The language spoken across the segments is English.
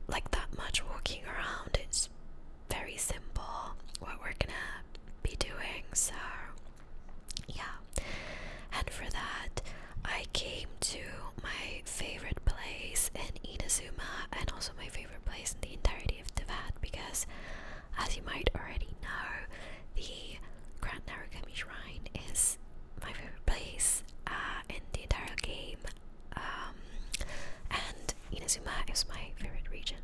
like that much walking around. It's very simple what we're gonna be doing, so yeah. And for that, I came to my favorite place in Inazuma, and also my favorite place in the entirety of Tibet, because as you might already know, the Grand Narukami Shrine is my favorite place in the entire game, and Inazuma is my favorite region.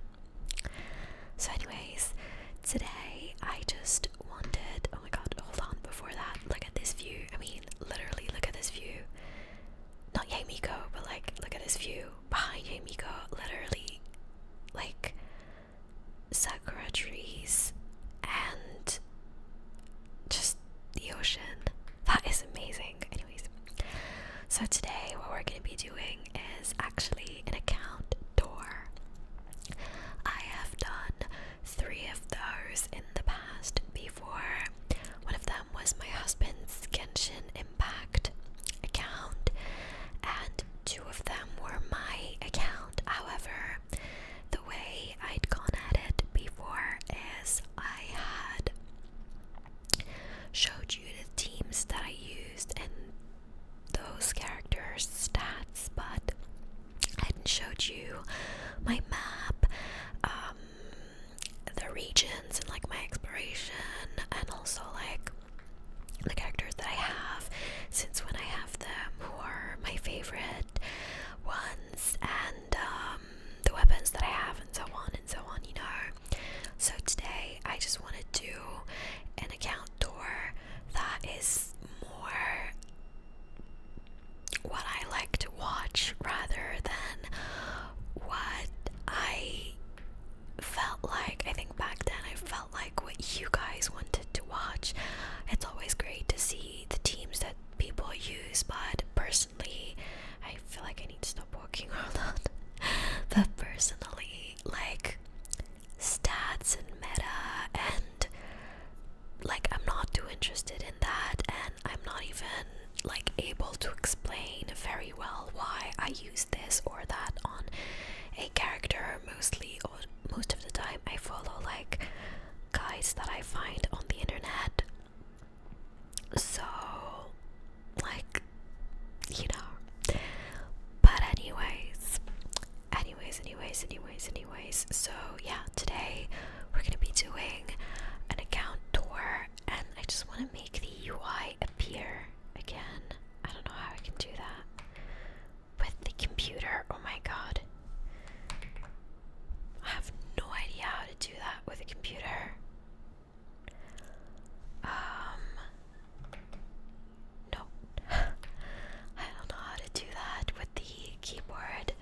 So anyways, today I just wanted, oh my god, hold on, before that, look at this view. I mean, literally look at this view. Not Yaemiko, but like, look at this view. Behind Yaemiko, literally, like, sakura trees and just the ocean. That is amazing. Anyways, so today what we're going to be doing is actually an account tour. I have done 3 of those in the past before. One of them was my husband's Genshin Impact account, and 2 of them were my account. However, the way I'd gone at it before is I had showed you the teams that I used and those characters' stats, but I hadn't showed you my map, the regions, and like my exploration, and also like the characters that I have, since when I have them, who are my favorite ones, and the weapons that I have, and so on, you know. So today I just want to do an account tour that is more what I like to watch rather than what I felt like. I think back then I felt like what you guys wanted to watch. It's always great to see the teams that people use, but personally, I feel like I need to stop walking around that. But personally, like, stats and meta, and like, I'm not too interested in that, and I'm not even like able to explain very well why I use this or that on a character. Mostly, or most of the time, I follow like guides that I find on the internet. So, like, you know. But anyways, so yeah, today we're gonna be doing an account tour, and I just want to make the UI appear again. I don't know how I can do that with the computer. Oh my god, I have no idea how to do that with a computer. No. I don't know how to do that with the keyboard.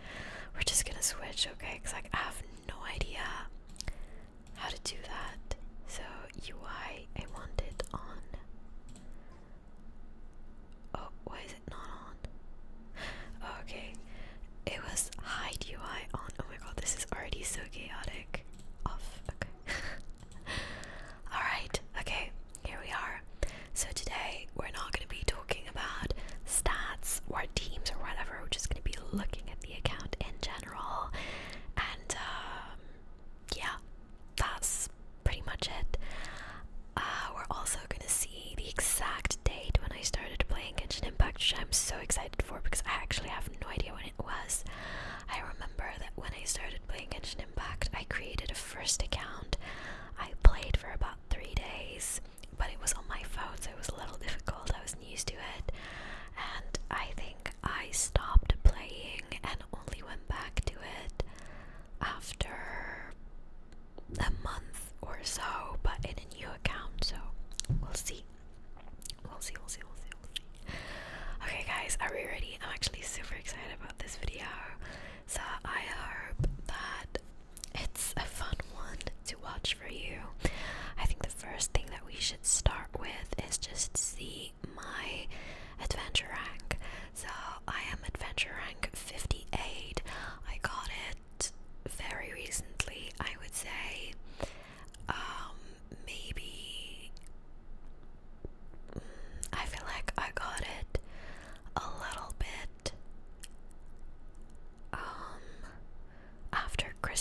We're just gonna switch, okay? Because like, I have no idea how to do that. So UI, I want it on. Oh, why is it not on? Oh, okay, it was hide UI on. Oh my god, this is already so chaotic. Off. Okay. Alright, okay, here we are. So today we're not going to be talking about stats or teams or whatever. We're just going to be looking at the account in general, and yeah, that's pretty much it. We're also going to see the exact date when I started playing Genshin Impact, which I'm so excited for because I actually have no idea when it was. I remember that when I started playing Genshin Impact, I created a first account. I played for about 3 days, but it was on my phone, so it was a little difficult. I wasn't used to it, and I think I stopped playing and only went back to it after a month or so, but in a new account, so we'll see. Okay guys, are we ready? I'm actually super excited about this video, so I hope that it's a fun one to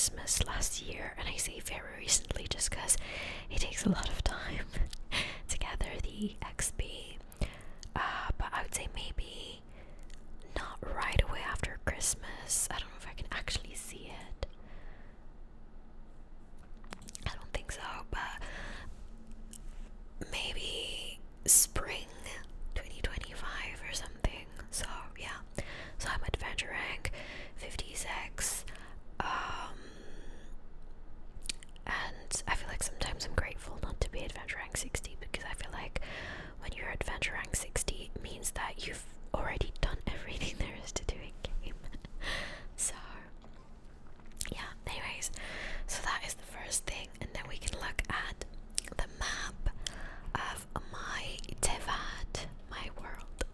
Christmas last year, and I say very recently just because it takes a lot of time to gather the XP. But I would say maybe not right away after Christmas. I don't know if I can actually see it. I don't think so, but maybe spring 2025 or something. So yeah, so I'm adventure rank 56. And I feel like sometimes I'm grateful not to be adventure rank 60, because I feel like when you're adventure rank 60, it means that you've already done everything there is to do in game. So yeah, anyways, so that is the first thing, and then we can look at the map of my Tevat, my world.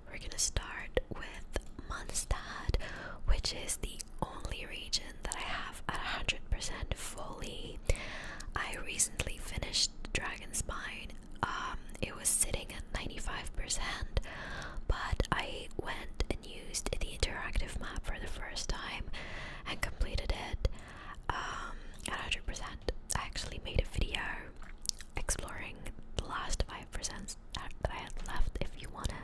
We're gonna start with Mondstadt, which is the only region that I have at 100% fully. I recently finished Dragon Spine. It was sitting at 95%, but I went and used the interactive map for the first time and completed it at 100%. I actually made a video exploring the last 5% that I had left, if you want to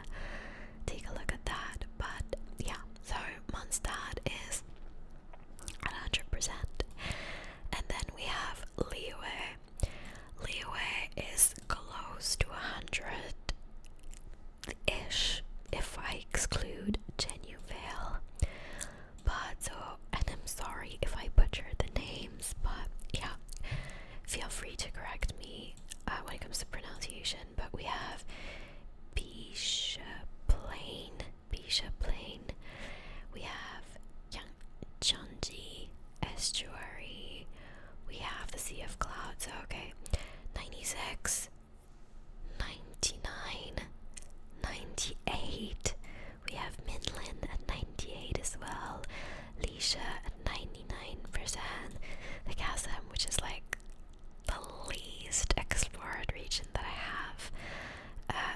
take a look at that. But yeah, so Mondstadt is at 100%. And then we have Liyue. Liyue is close to 100-ish if I exclude Genuine. But so, and I'm sorry if I butchered the names, but yeah, feel free to correct me when it comes to pronunciation. But we have Bisha Plain, we have Changji Estuary, we have the Sea of Clouds. Okay, 96, 99, 98. We have Midland at 98 as well. Lisha at 99%. The chasm, which is like the least explored region that I have,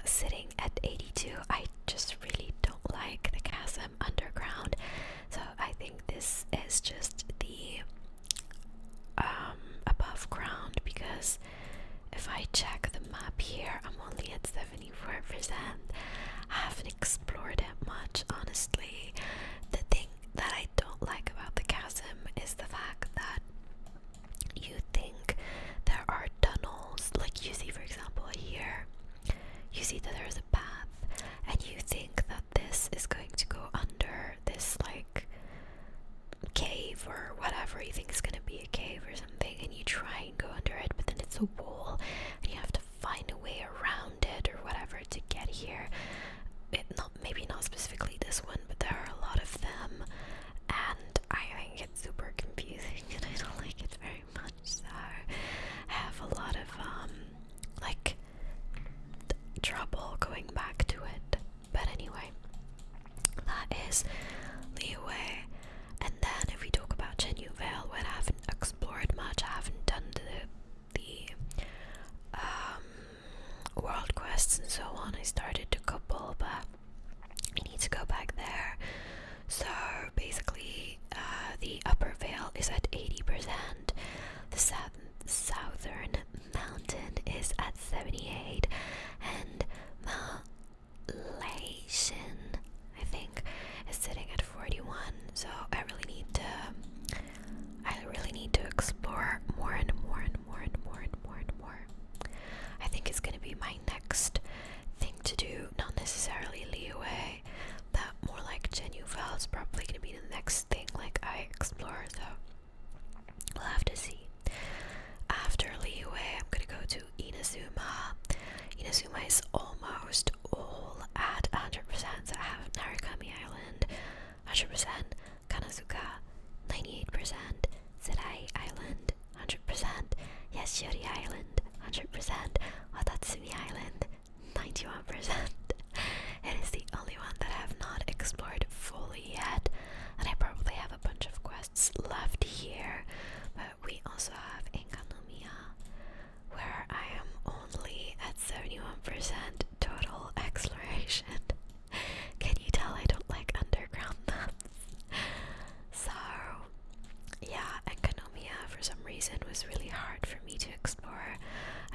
sitting at 82. I just really don't like the chasm underground, so I think this is just the above ground, because if I check the map here, I'm only at 74%. I haven't explored it much, honestly. The thing that I don't like about the chasm is the fact that you think there are tunnels, like you see for example here, you see that there's a path, and you think that this is going to go under this like cave or whatever you think is going to be a cave or something, and you try and go under it, but then it's a wall and you have to find a way around it or whatever to get here. Maybe not specifically this one, but there are a lot of them, and I think it's super confusing and I don't like it very much. So I have a lot of like trouble going back to it. But anyway, that is Liyue. And then if we talk about Genuine, what I haven't explored much, I haven't done the world quests and so on. I started a couple, but I need to go back there. So basically some reason was really hard for me to explore.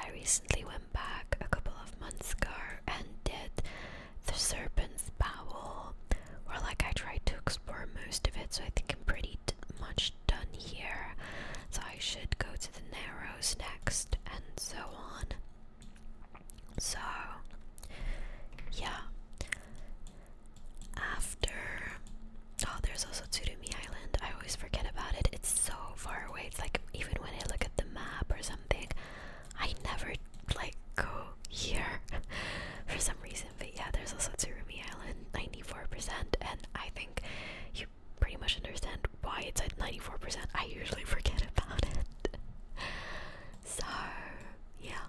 I recently went back a couple of months ago and did the Serpent's Bowel, where like I tried to explore most of it, so I think I'm pretty much done here. So I should go to the Narrows next, and so on. So yeah. After, oh, there's also Tsurumi Island. I always forget about it. It's so far away. It's like, even when I look at the map or something, I never like go here for some reason. But yeah, there's also Tsurumi Island, 94%, and I think you pretty much understand why it's at 94%. I usually forget about it. So yeah.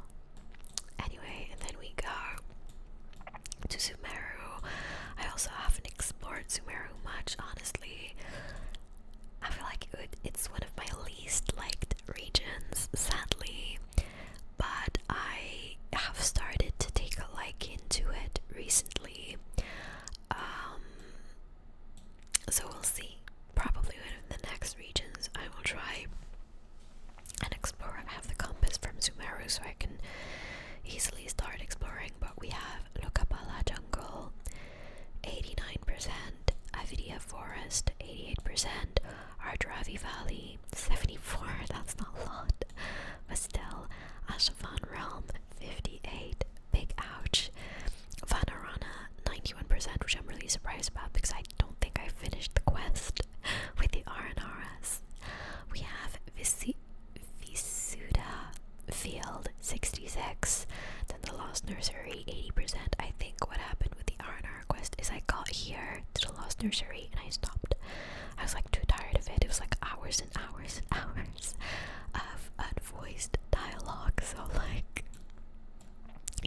Anyway, and then we go to Sumeru. I also haven't explored Sumeru much, honestly. I feel like it's one of my least liked regions, sadly, but I have started to take a liking to it recently. So we'll see. Probably one of the next regions I will try and explore. I have the compass from Sumeru, so I can easily start exploring. But we have Lokapala Jungle, 89%, Avidia Forest, 88%, Ardravi Valley, 74%, that's not a lot, but still, Ashavan Realm, 58%, big ouch, Vanarana, 91%, which I'm really surprised about because I don't think I finished the quest with the RNRS. We have Visuda Field, 66%, then the Lost Nursery, 80%. I think what happened with the R&R quest is I got here to the Lost Nursery and I stopped. I was like too tired of it. It was like hours and hours and hours of unvoiced dialogue, so like,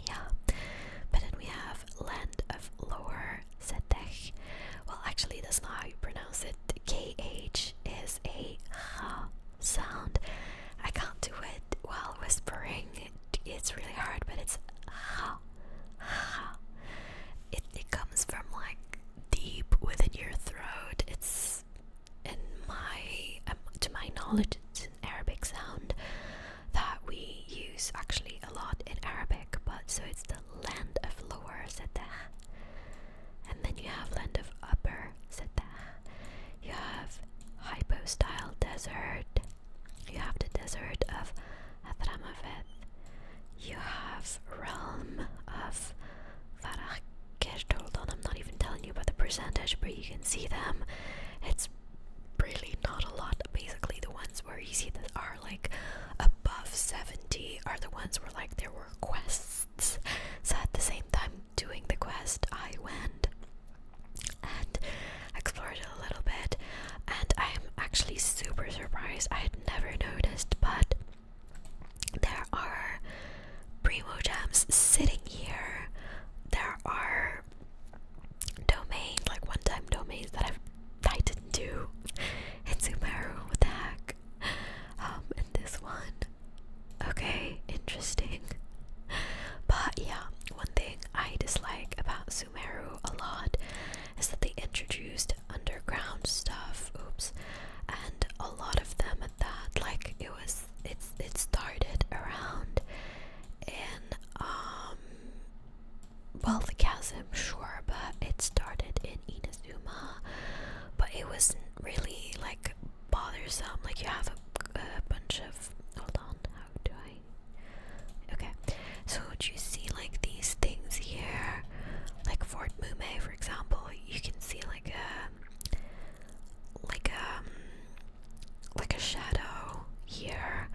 yeah. But then we have Land of Lower Setech. Well, actually that's not how you pronounce it. KH is a ha sound. I can't do it while whispering. It's really hard, but it's ha, ha. It comes from like deep within your throat. It's in to my knowledge, it's an Arabic sound that we use actually a lot in Arabic. But so it's the Land of Lower Seteh, and then you have Land of Upper Seteh. You have Hypostyle Desert. You have the Desert of Hadramaveth. You have Realm of Varakir. Hold on, I'm not even telling you about the percentage, but you can see them. It's really not a lot. Basically, the ones where you see that are like above 70 are the ones where like there were quests. So at the same time doing the quest, I went and explored it a little bit, and I'm actually super surprised. I had never noticed, but there are primo gems sitting here. There are domains, like one-time domains that I didn't do in Sumeru. What the heck? And this one. Okay, interesting. But yeah, one thing I dislike about Sumeru a lot is that they introduced underground stuff. Oops. And a lot of them at that, like it started around in well, the chasm, sure, but it started in Inazuma, but it wasn't really like bothersome. Like you have a bunch of, hold on, how do I, okay, so do you see like these things here, like Fort Mume, for example? You can see like a shadow here.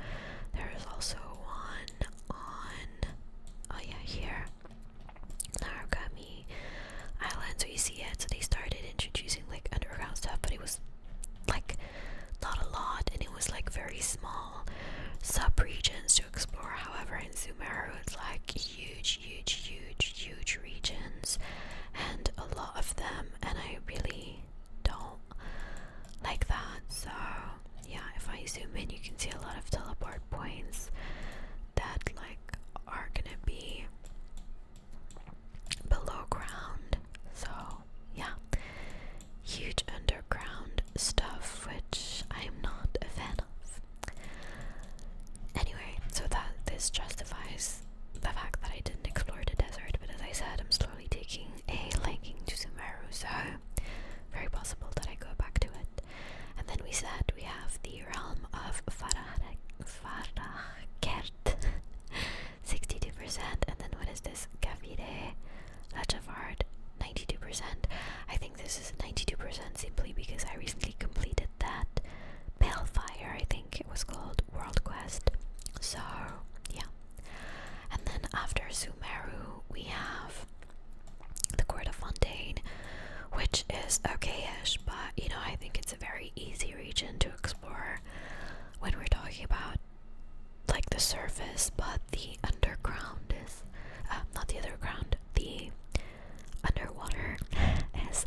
There is also one on, oh yeah, here, Narukami Island. So you see it. So they started introducing like underground stuff, but it was like not a lot, and it was like very small sub-regions to explore. However, in Sumeru it's like huge regions, and a lot of them, and I really don't like that. So yeah, if I zoom in, you can see a lot of teleport points that like are gonna be below ground. So yeah, huge underground stuff, which I am not a fan of. think it was called World Quest. So yeah. And then after Sumeru we have the Court of Fontaine, which is okay-ish, but you know, I think it's a very easy region to explore when we're talking about like the surface, but the underground is not the underground, the underwater is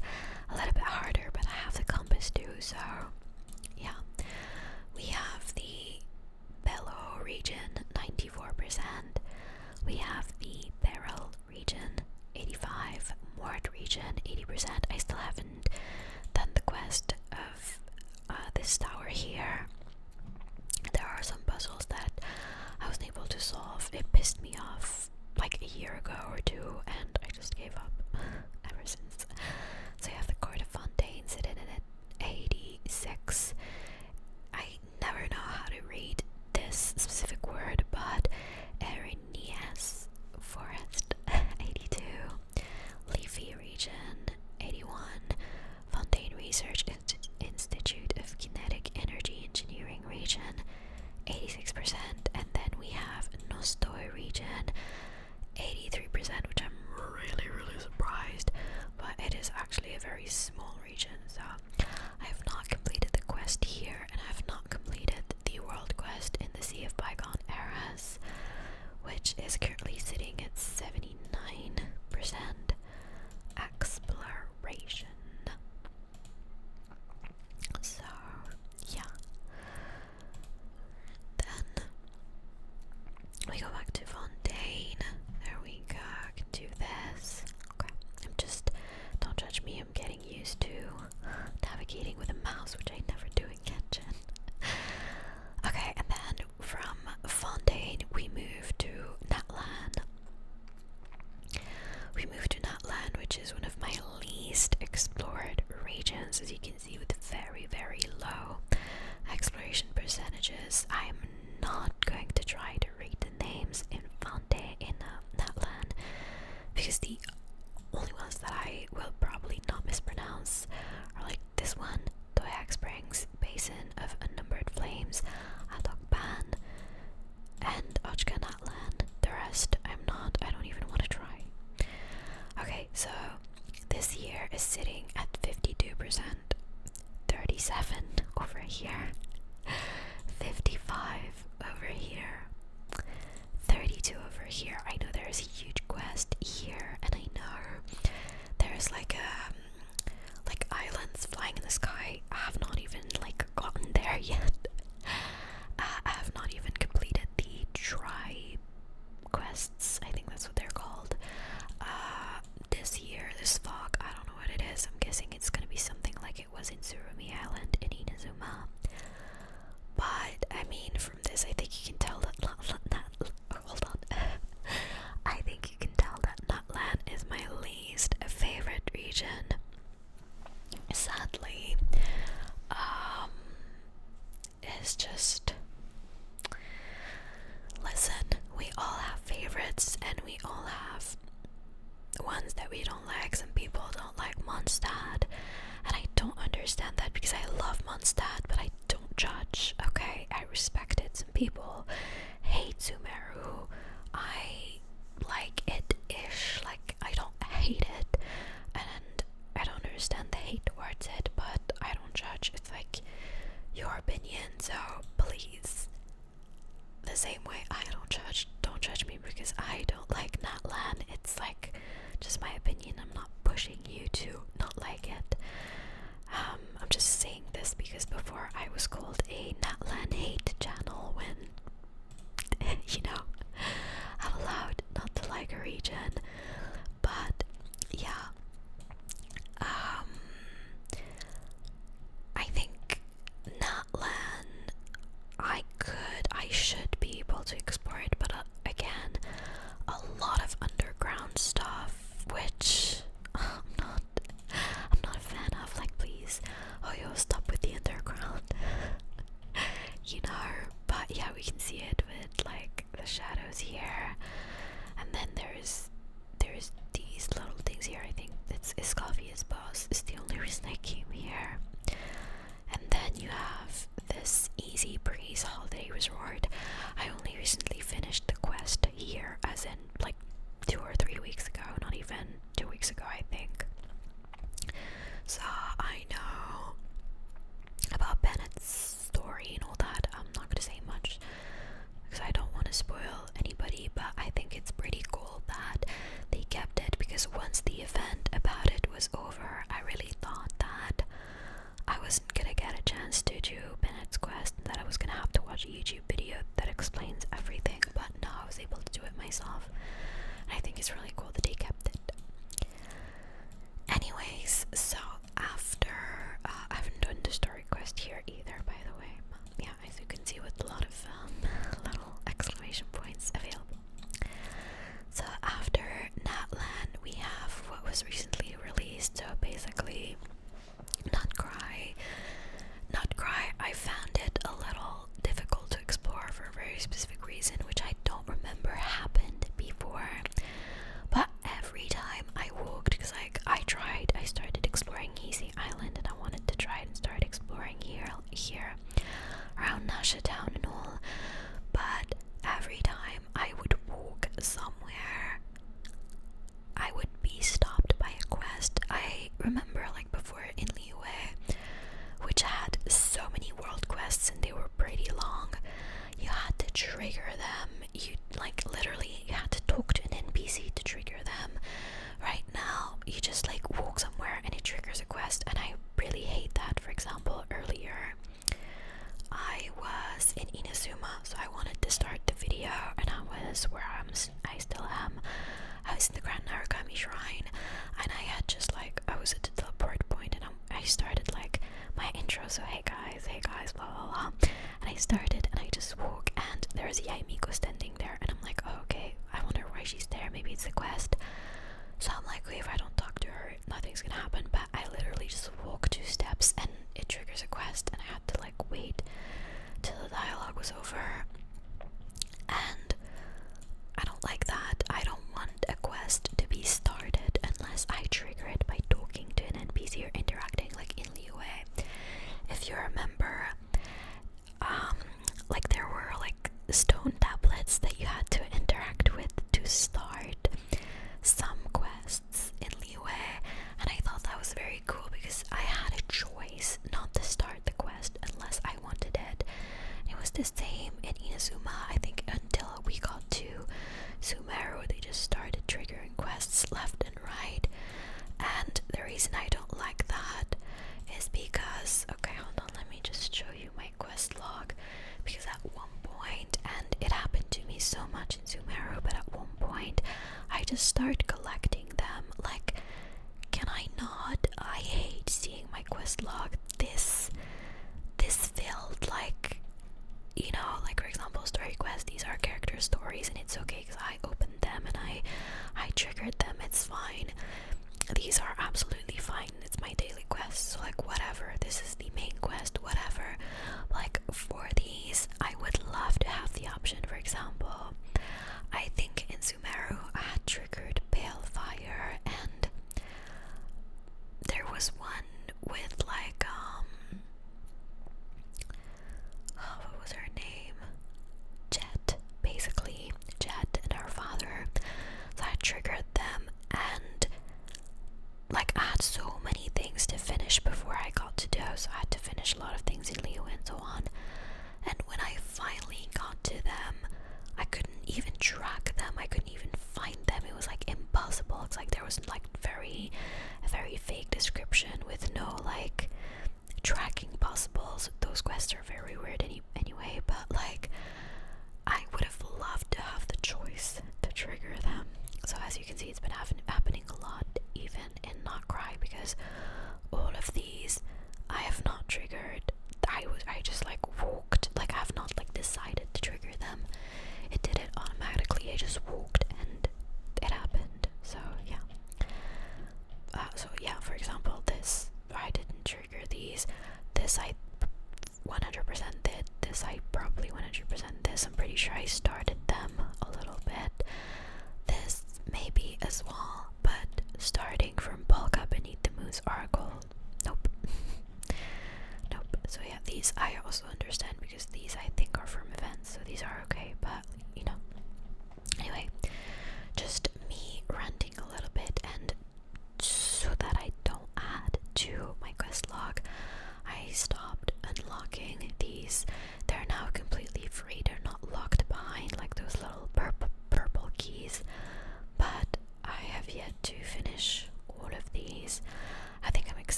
a little bit harder, but I have the compass too, so yeah. We have the Bello region, 94%. We have the Beryl region, 85%. Mort region, 80%. I still haven't done the quest of this tower here. There are some puzzles that I wasn't able to solve. It pissed me off like a year ago or two, and I just gave up ever since. So you have the Court of Fontaine sitting in at 86. I never know how to read this specific word, but Erinias Forest, 82. Ilivy region, 81. Fontaine Research Institute of Kinetic Energy Engineering region, 86%. And then we have Nostoi region, 83%, which I'm really surprised, but it is actually a very small region. So I have not completed the quest here, and I have not completed the world quest in the Sea of Bygone Eras, which is currently sitting at 79% exploration. So yeah, then we go back to Fontaine. There we go. I can do this. Okay, don't judge me, I'm getting used to navigating with a mouse, which I never do in Genshin. Okay, and then from Fontaine we move to Natlan. We move to Natlan, which is one of my least explored regions, as you can see, with very low exploration percentages. I am not going to try to read the names in Fontaine in Natlan, because the only ones that I will probably not mispronounce are like this one, Doyak Springs, Basin of Unnumbered Flames, Adokban, and Ochka Natlan. The rest I don't even want to try. Okay, so this year is sitting at 52%, 37 over here, 55 over here, 32 over here. I know there is a huge quest here, and I know there's like islands flying in the sky. I have not even like gotten there yet. I have not even completed the tribe quests. I think that's what they're called. This year, this fog, I don't know what it is. I'm guessing it's gonna be something like it was in Surumi Island in Inazuma. But I mean, from this, I think you can tell that hold on. I think you can tell that Natlan is my least favorite region. Sadly, it's just, listen, we all have favorites, and we all have ones that we don't like. Some people don't like Mondstadt, and I don't understand that, because I love Mondstadt, but I don't judge, okay? I respect it. Some people hate Sumeru. I like it-ish, like, I don't hate it, and I don't understand the hate towards it, but I don't judge. It's like your opinion, so please, the same way I don't judge me because I don't like Natlan. It's like just my opinion. I'm not pushing you to not like it. I'm just saying this because before I was called a Natlan hate channel when you know, I'm allowed not to like a region. But yeah, I think Natlan, I should be able to explore it, but again, a lot of underground stuff, which I'm not a fan of. Like, please, oh yo, stop with the underground. You know, but yeah, we can see it with like the shadows here, and then there's these little things here. I think it's Iskavia's boss is the only reason I came here. And then you have this easy breeze explains everything, but now I was able to do it myself. And I think it's really cool that they kept it. Anyways, so after I haven't done the story quest here either, by the way. Yeah, as you can see, with a lot of little exclamation points available. So after Natlan, we have what was recently released. So basically, Not Cry. I found it a little difficult to explore for a very specific reason, which I don't remember happened before. But every time I walked, because like I started exploring Easy Island, and I wanted to try and start exploring here around Nasha Town and all. But every time I would walk somewhere, I would be stopped by a quest. I remember like before in Liyue, which had so many world quests and they were pretty long. You had to trigger them. You like literally you had to talk to an NPC to trigger them. Right now, you just like walk somewhere and it triggers a quest, and I really hate that. For example, earlier I was in Inazuma, so I wanted to start the video, and I was where I still am. I was in the Grand Narukami Shrine, and I had just like I was at the teleport point, and I started like my intro. So hey guys, blah blah blah, and I started, and I just walk, and there's Yaimiko standing there, and I'm like, oh, okay, I wonder why she's there. Maybe it's a quest. So I'm like, wait, if I don't talk to her, nothing's gonna happen. But I literally just walk 2 steps, and it triggers a quest, and I had to like wait till the dialogue was over. And I don't like that. I don't want a quest to be started unless I trigger it by talking to an NPC or interacting like in Liyue. If you remember, like there were like stone tablets that you had to interact with to start some quests in Liyue, and I thought that was very cool because I had a choice not to start the quest unless I wanted it. It was the same in Inazuma, I think, until we got to Sumeru. They just started triggering quests left and right, and the reason I don't like that is because, okay, hold on, let me just show you my quest log, because at one point, and it happened to me so much in Sumeru, but at one point I just started collecting them. Like, can I not? I hate seeing my quest log this filled. Like, you know, like for example, story quests, these are character stories, and it's okay because I opened them and I triggered them. It's fine. These are absolutely fine. It's my daily quest, so like whatever. This is the main quest, whatever. Like for these, I would love to have the option. For example, I think in Sumeru I had triggered Pale Fire, and there was one with like what was her name? Jet, basically. Jet and her father. So I triggered them, and like I had so many things to finish before I got to those. I had to finish a lot of things in Leo and so on. And when I finally got to them, I couldn't even track them. I couldn't even find them. It was like impossible. It's like there was like a very fake description with no like tracking possible. So those quests are very weird anyway, but like I would have loved to have the choice to trigger them. So as you can see, it's been happening a lot, even in Not Cry, because all of these I have not triggered. I just like walked, like I have not like decided to trigger them. It did it automatically. I just walked and it happened. So yeah. So yeah, for example, this I didn't trigger these. This I 100% did.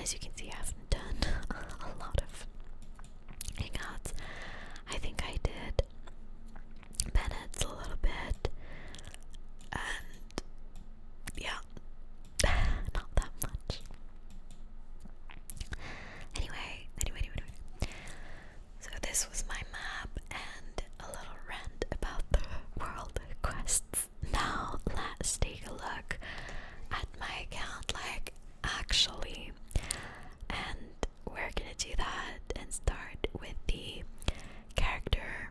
as you can see, I haven't done a lot of hangouts. I think I did Bennett's a little bit, and yeah, not that much. Anyway. So this was my map and a little rant about the world quests. Now let's take a look at my account, like actually, and we're gonna do that and start with the character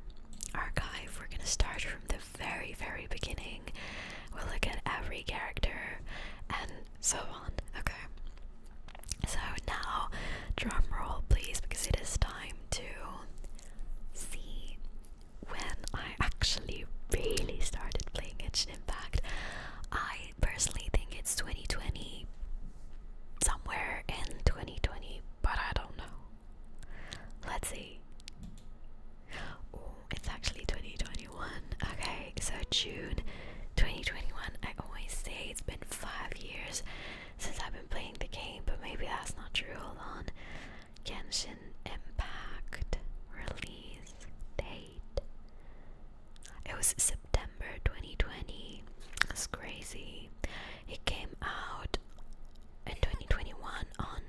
archive. We're gonna start from the very beginning. We'll look at every character and so on. Okay, so now drum roll please, because it is time to see when I actually really started playing Genshin Impact. I personally think it's 2020, somewhere in 2020, but I don't know. Let's see. Oh, it's actually 2021. Okay, so June 2021. I always say it's been 5 years since I've been playing the game, but maybe that's not true. Hold on. Genshin Impact release date. It was September 2020. That's crazy. It came out in 2021 on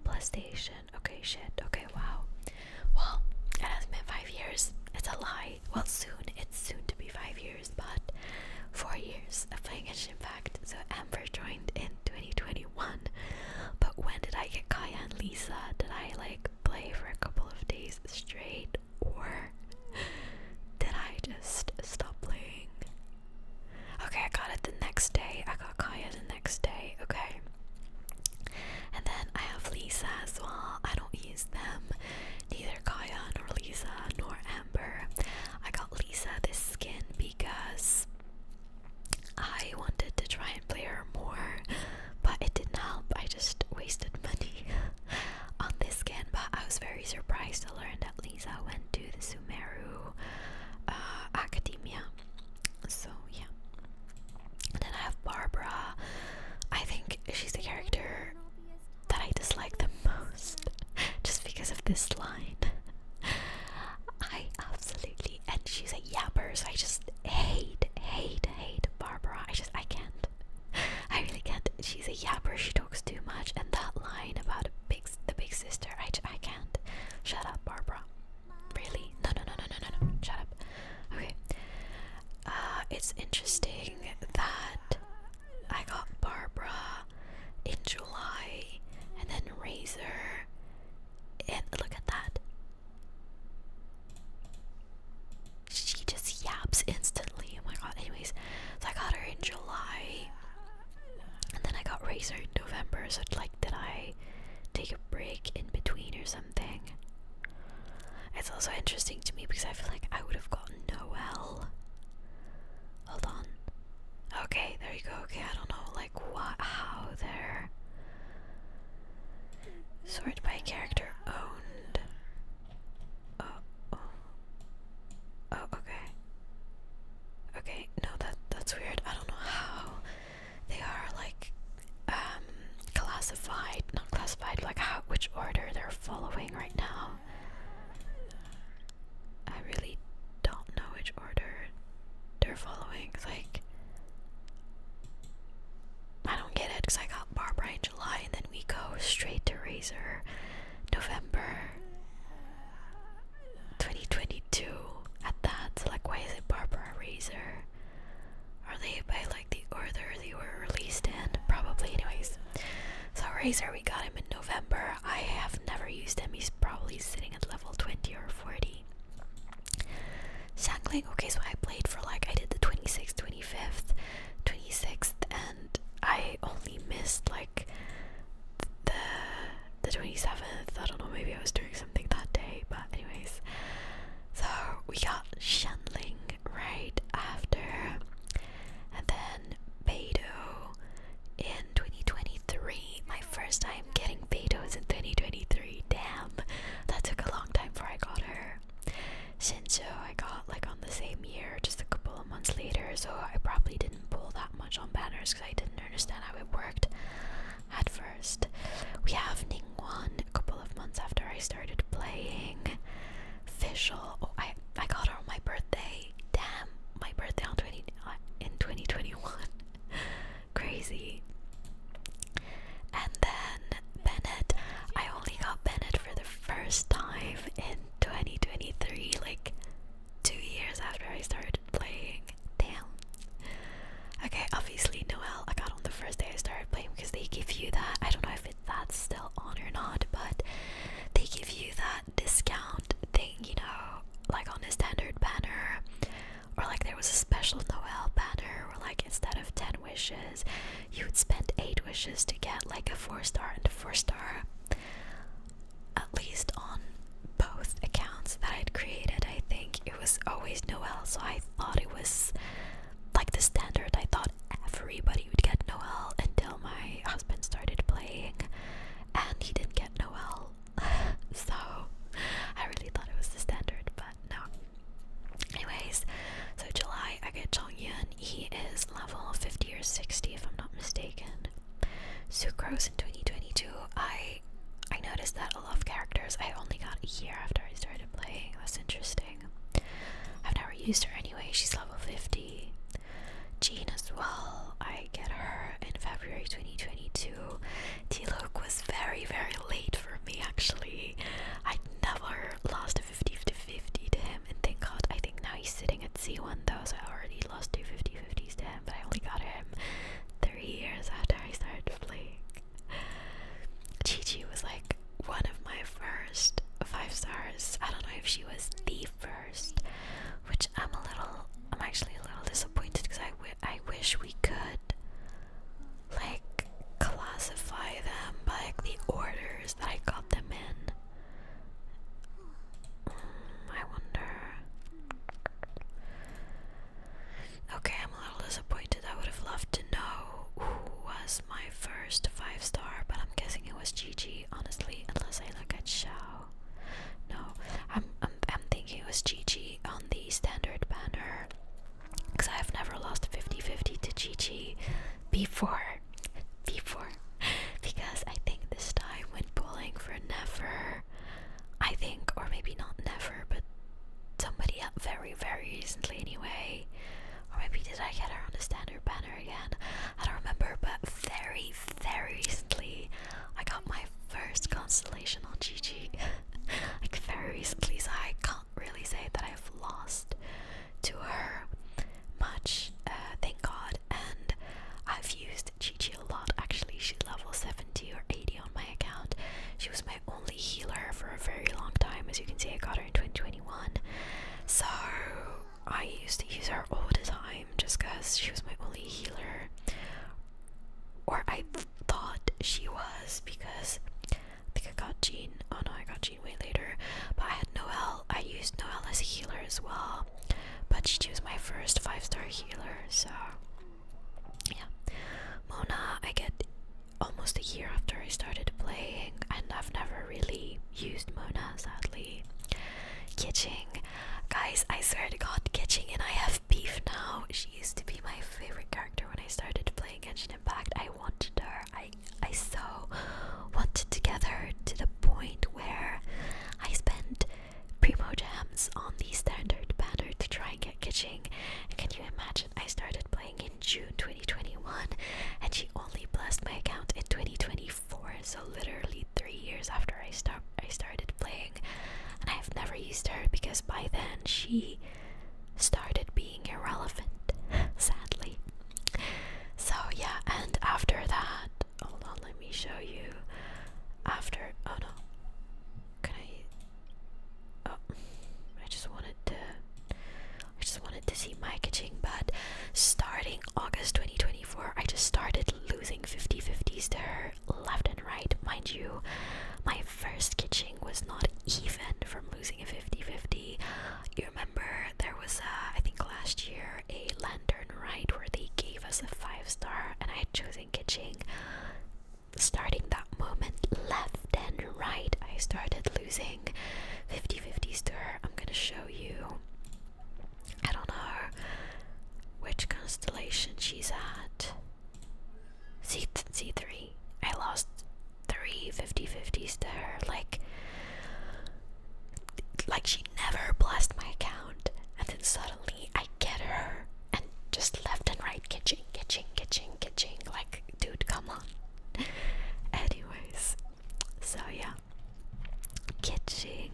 PlayStation. Okay, shit. Okay, wow. Well, it has been 5 years. It's a lie. Well, soon. It's soon to be 5 years, but 4 years of playing Genshin Impact. So Amber joined in 2021. But when did I get Kaya and Lisa? Did I like play for a couple of days straight, or did I just stop playing? Okay, I got it the next day. I got Kaya the next day. Okay. And then I have Lisa as well. I don't use them. Neither Kaya nor Lisa nor Amber. I got Lisa this skin because I wanted to try and play her more, but it didn't help. I just wasted money on this skin. But I was very surprised to learn that Lisa went to the Sumeru Academia. So yeah. And then I have Barbara. I think she's the character that I dislike the most, just because of this line. I absolutely, and she's a yapper, so I just hate Barbara. I can't. I really can't. She's a yapper. She talks too much, and that line about the big sister, I can't. Shut up, Barbara. Really? No. Shut up. Okay. It's interesting that I got Barbara in July, and then Razor, and look at that. She just yaps instantly. Oh my god. Anyways, so I got her in July, and then I got Razor in November. So like, did I take a break in between or something? It's also interesting to me because I feel like I would have gotten Noelle. Hold on. Okay, there you go. Okay, I don't know like how they're sorted by character owned. Oh, okay. Okay, no, that's weird. I don't know how they are like classified, not classified, like which order they're following right now. I really don't know which order they're following. Like, I don't get it, because I got Barbara in July, and then we go straight to Razor November 2022 at that. So like, why is it Barbara Razor? Are they by like the order they were released in? Probably. Anyways, so Razor, we got him in November. I have never used him. He's probably sitting at level 20 or 40. Sangling, okay, so I played for like, I did the 26th, 25th, 26th, and I only missed like the 27th. I don't know, maybe I was doing something that day, but anyways. So we got Shandling right after, and then Beidou in 2023. My first time getting Beidou's in 2023. Damn, that took a long time before I got her. Shinjo I got like on the same year, just a couple of months later, so I probably didn't pull that much on banners because I didn't understand how it worked at first. We have Ning so I thought it was like the standard. I thought everybody would get Noel until my husband started playing and he didn't get Noel. So I really thought it was the standard, but no. Anyways, so July I get Chongyun. He is level 50 or 60 if I'm not mistaken. Sucrose in 2022. I noticed that a lot of characters I only got a year after I started playing. That's interesting. I've never used her anyway. She's level 50. Jean as well. I get her in February 2022. T-Luke was very, very late for me actually. I never lost a 50-50 to him, and thank God. I think now he's sitting at C1 though, so I already lost 2 50-50s to him, but I only got him 3 years after I started playing. Chi-Chi was like one of my first 5 stars. I don't know if she was the first, which I'm actually a little disappointed because I wish we could like classify them by like the orders that I got them in. I wonder. Okay, I'm a little disappointed. I would have loved to know who was my first 5-star, but I'm guessing it was Gigi, honestly, unless I look at Xiao. No, I'm thinking it was Gigi on the standard banner, because I have never lost 50-50 to Gigi before, because I think this time when pulling for Never, I think, or maybe not Never, but somebody very, very recently anyway, or maybe did I get her on the standard banner again? I don't remember, but very, very recently I got my first constellation on GG. Like very recently, so I can't really say that I've lost to her much, thank God. And I've used Gigi a lot actually. She's level 70 or 80 on my account. She was my only healer for a very long time. As you can see, I got her in 2021, so I used to use her all the time just because she was my only healer, or I thought she was, because I think I got Jean. Oh no, I got Jean way later, but I had Noelle. I used Noelle as a healer as well, but she was my first 5-star healer, so yeah. Mona I get almost a year after I started playing, and I've never really used Mona, sadly. Kitching. Guys, I swear to God, Kitching and I have beef now. She used to be my favorite character when I started playing Genshin Impact. I wanted her. I so wanted to get her to the point where I spent primo gems on the standard banner to try and get Kitching. And can you imagine, I started playing in June 2021 and she only blessed my account in 2024, so literally 3 years after I started playing. And I have never used her because by then she started being irrelevant, sadly. So yeah, and after that, hold on, let me show you. After, oh no, can I, oh, I just wanted to see my Kitching, but starting August 2024, I just started losing 50-50s to her left and right. Mind you, my first Kitching was not even from losing a 50-50. You remember there was I think last year a lantern ride where they gave us a 5-star and I had chosen Kitching. Starting that moment, left and right, I started losing 50-50s to her. I'm gonna show you. I don't know which constellation she's at. C3. I lost 3 50-50s to her. Like she never blessed my account, and then suddenly I get her and just left and right Kitching. Like, dude, come on. Anyways, so yeah, Kitching.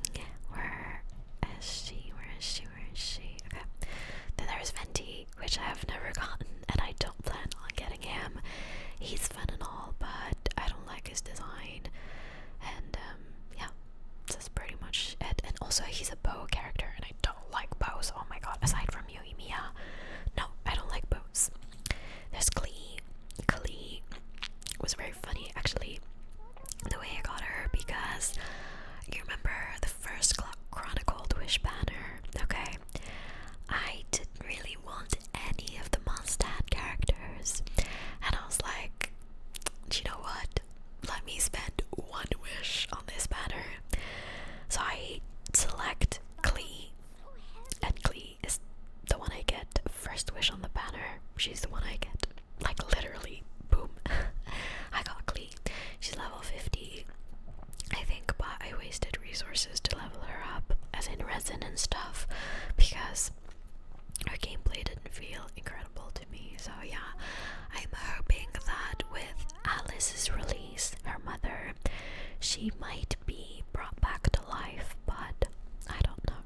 she might be brought back to life, but I don't know.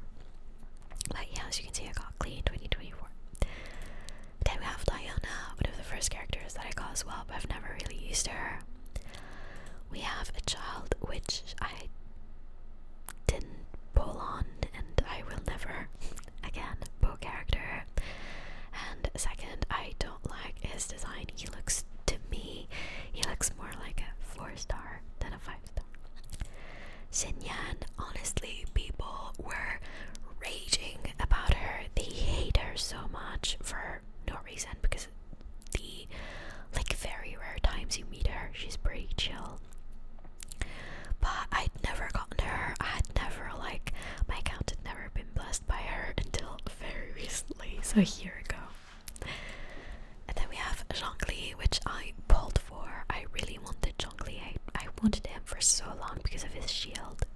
But yeah, as you can see, I got Clean 2024. Then we have Diana, one of the first characters that I got as well, but I've never really used her. We have a child, which I didn't pull on, and I will never again pull character. And second, I don't like his design. He looks, to me, he looks more like a 4-star than a 5-star. Xinyan, honestly, people were raging about her. They hate her so much for no reason, because the like very rare times you meet her, she's pretty chill. But I'd never gotten her. I had never, like, my account had never been blessed by her until very recently, so a year ago. And then we have Zhongli, which I pulled for. I really wanted Zhongli. I wanted him for so long because of his shield,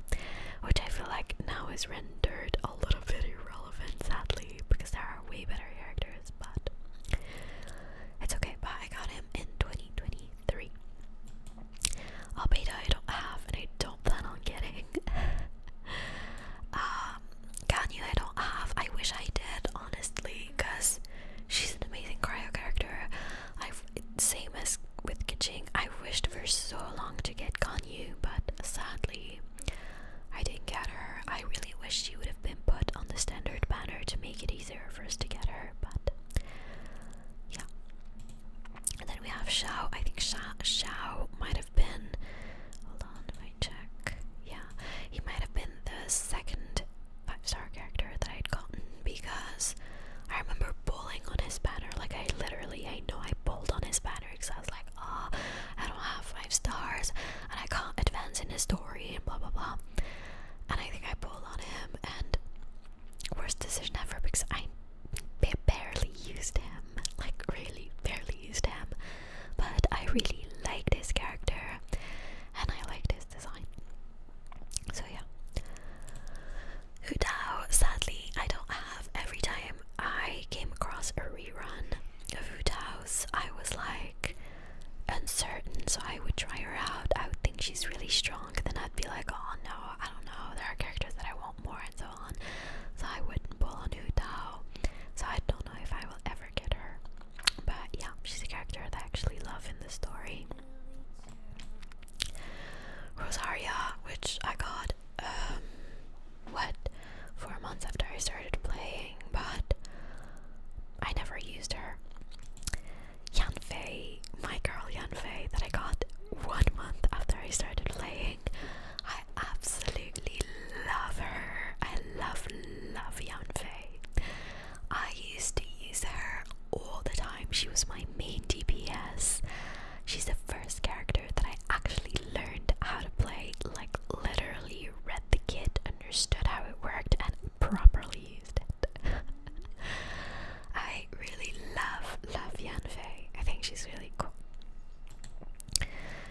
which I feel like now is rendered a little bit irrelevant, sadly, because there are way better characters, but it's okay. But I got him in 2023. Albedo I don't have, and I don't plan on getting. Ganyu I don't have. I wish I did, honestly, because she's an amazing cryo character. Same as with Genshin, I wished for so long to get Ganyu, but sadly I didn't get her. I really wish she would have been put on the standard banner to make it easier for us to get her, but yeah. And then we have Xiao. I think Xiao might have been, hold on, let me check. Yeah, he might have been the second 5-star character that I'd gotten, because I remember pulling on his banner. Like, I know I pulled on his banner because I was like, oh, I don't have 5 stars and I can't advance in his story and blah blah blah. And I think I pulled on him, and worst decision ever, because I barely used him, like really barely used him, but I really liked his character and I liked his design. So yeah. Hu Tao, sadly I don't have. Every time I came across a rerun of Hu Tao's, I was like uncertain, so I would try her out. I would think she's really strong, then I'd be like, oh no, I don't know, there are characters that I want more, and so on. So I wouldn't pull on Hu Tao. So I don't know if I will ever get her. But yeah, she's a character that I actually love in the story. Rosaria, which I got 4 months after I started playing, but I never used her. Yanfei, my girl Yanfei, that I got 1 month after I started playing. I absolutely love her. I love Yanfei. I used to use her all the time. She was my main DPS. She's the first character that I actually learned how to play, like literally read the kit, understood how it worked, and properly used it. I really love Yanfei. I think she's really cool.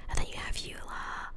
And then you have Eula.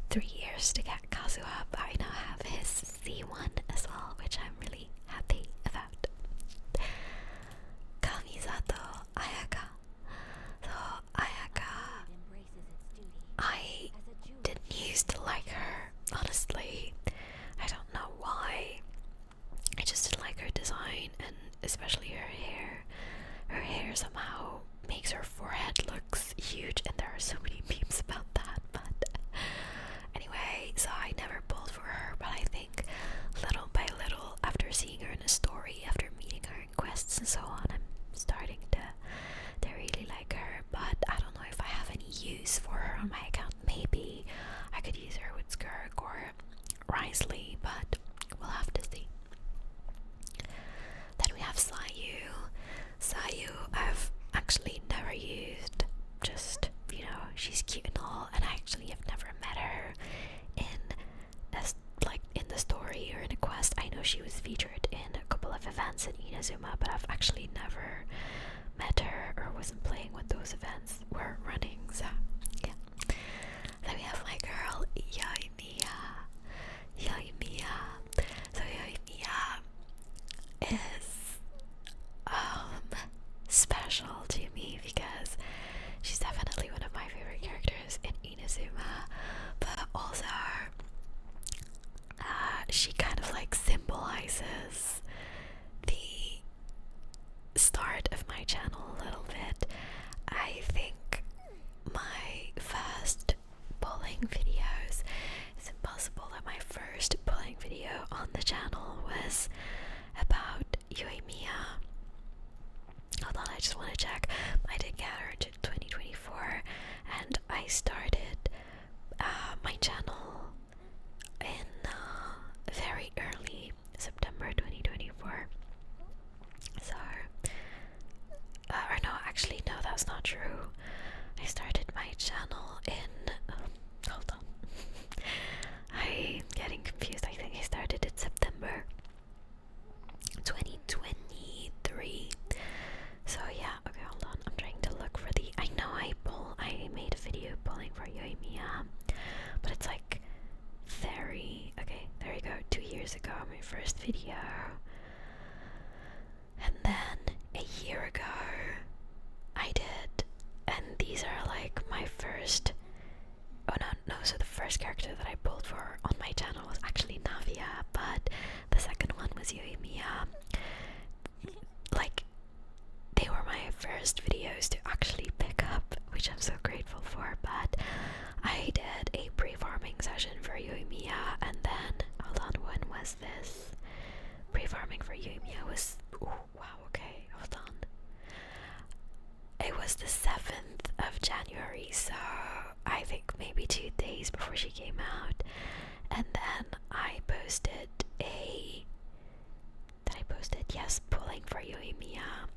3 years to get Kazuha, but I now have his C1 as well, which I'm really happy about. Kamisato Ayaka. So Ayaka, I didn't used to like her, honestly. I don't know why. I just didn't like her design, and especially her hair. Her hair somehow makes her forehead looks huge, and there are so many memes about that. But anyway, so I never pulled for her, but I think little by little, after seeing her in a story, after meeting her in quests and so on, I'm starting to really like her. But I don't know if I have any use for her on my account. Maybe I could use her with Skirk or Risley, but we'll have to see. Then we have Sayu. Sayu I've actually never used, just, you know, she's cute and all, and I actually have never met her in the story or in a quest. I know she was featured in a couple of events in Inazuma, but I've actually never met her or wasn't playing when those events were running, so yeah. Then we have my girl Yoimiya. So Yoimiya is special to me because she's definitely one of my favorite characters in Inazuma, but also she kind of like symbolizes the start of my channel a little bit. I think my first pulling videos, it's impossible that my first pulling video on the channel was about Yoimiya. Hold on, I just want to check. I did get her into 2024, and I started my channel in very early September 2024. So, or no, actually, no, that's not true. I started my channel in. Hold on. I'm getting confused. I think I started in September 2023. So yeah, okay, hold on. I'm trying to look for the. I know I made a video pulling for Yoimiya, but it's like very. Okay, there we go. 2 years ago, my first video. And then a year ago, I did. And these are like my first. Oh no, so the first character that I pulled for on my channel was actually Navia, but the second one was Yoimiya. Like, they were my first videos to actually pick up, which I'm so grateful for. But I did a pre-farming session for Yoimiya, and then, hold on, when was this? Pre-farming for Yoimiya was, oh wow, okay, hold on. It was the 7th of January, so I think maybe 2 days before she came out. And then I posted yes, pulling for Yoimiya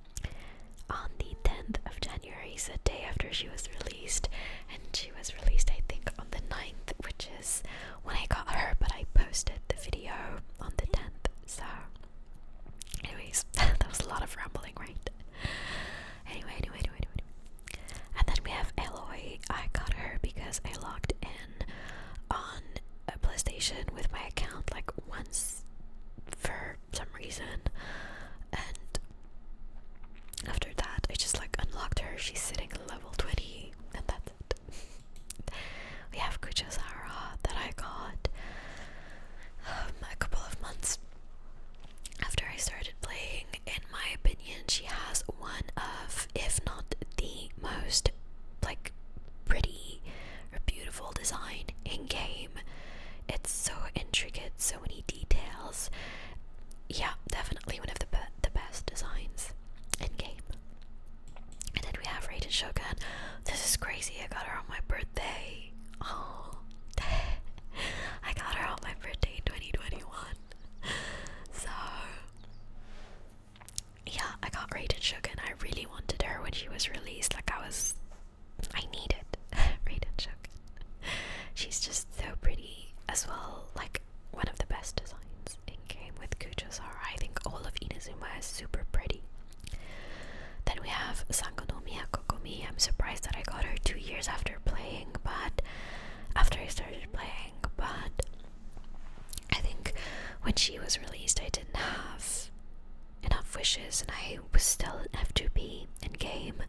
on the 10th of January, so the day after she was released. And she was released, I think, on the 9th, which is when I got her, but I posted the video on the 10th, so anyways, that was a lot of rambling, right? Anyway. And then we have Eloy. I got her because I logged in on a PlayStation with my account like once for some reason, and after that I just like unlocked her. She's sitting at level 20, and that's it. We have Kuchazara that I got a couple of months after I started playing. In my opinion, she has one of, if not the most like pretty or beautiful design in game. It's so intricate, so many details. Yeah, definitely I started playing, but I think when she was released I didn't have enough wishes and I was still an F2P in game.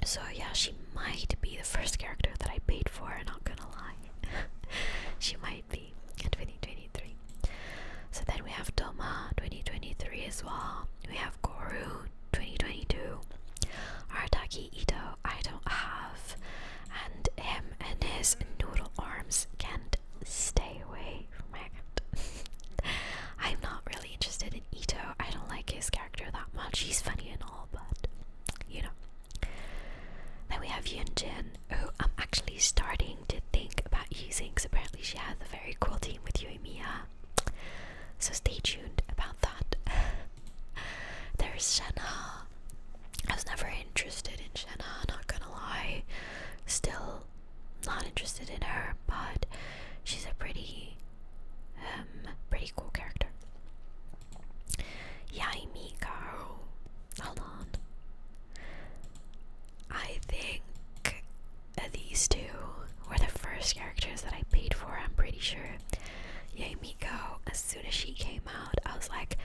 So yeah, she might be the first character that I paid for, not gonna lie. She might be in 2023. So then we have Doma 2023 as well. We have Goru 2022. Arataki Ito I don't have, and him and his noodle arms can't stay away from my account. I'm not really interested in Ito. I don't like his character that much. He's funny and all, but you know. Then we have Yunjin, who I'm actually starting to think about using, because apparently she has a very cool team with Yoimiya. So stay tuned about that. There's Shenhe. I was never interested in Shenhe, not gonna lie. Still not interested in her, but she's a pretty cool character. Yaimiko. Hold on. I think these two were the first characters that I paid for, I'm pretty sure. Yaimiko, as soon as she came out, I was like,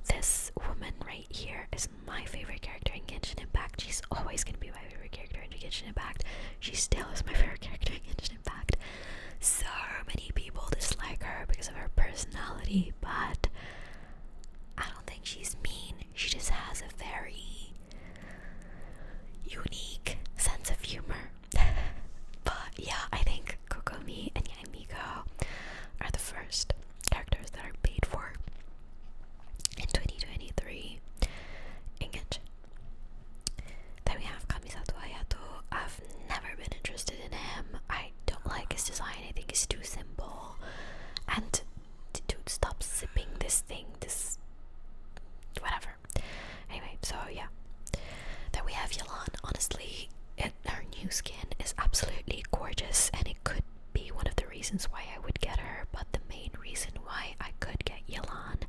this woman right here is my favorite character in Genshin Impact. She's always gonna be my favorite character in Genshin Impact. She still is my favorite character in Genshin Impact. So many people dislike her because of her personality, but I don't think she's mean. She just has a very unique sense of humor. But yeah, I think Kokomi and Yaimiko are the first characters that are paid for in 2023 in Genshin. Then we have Kamisato Ayato. I've never been interested in him. I don't like his design. I think it's too simple. And dude, stop sipping this thing. This whatever. Anyway, so yeah. Then we have Yelan. Honestly, her new skin is absolutely gorgeous, and it could be one of the reasons why I would get her. But the main reason why I could get Yelan,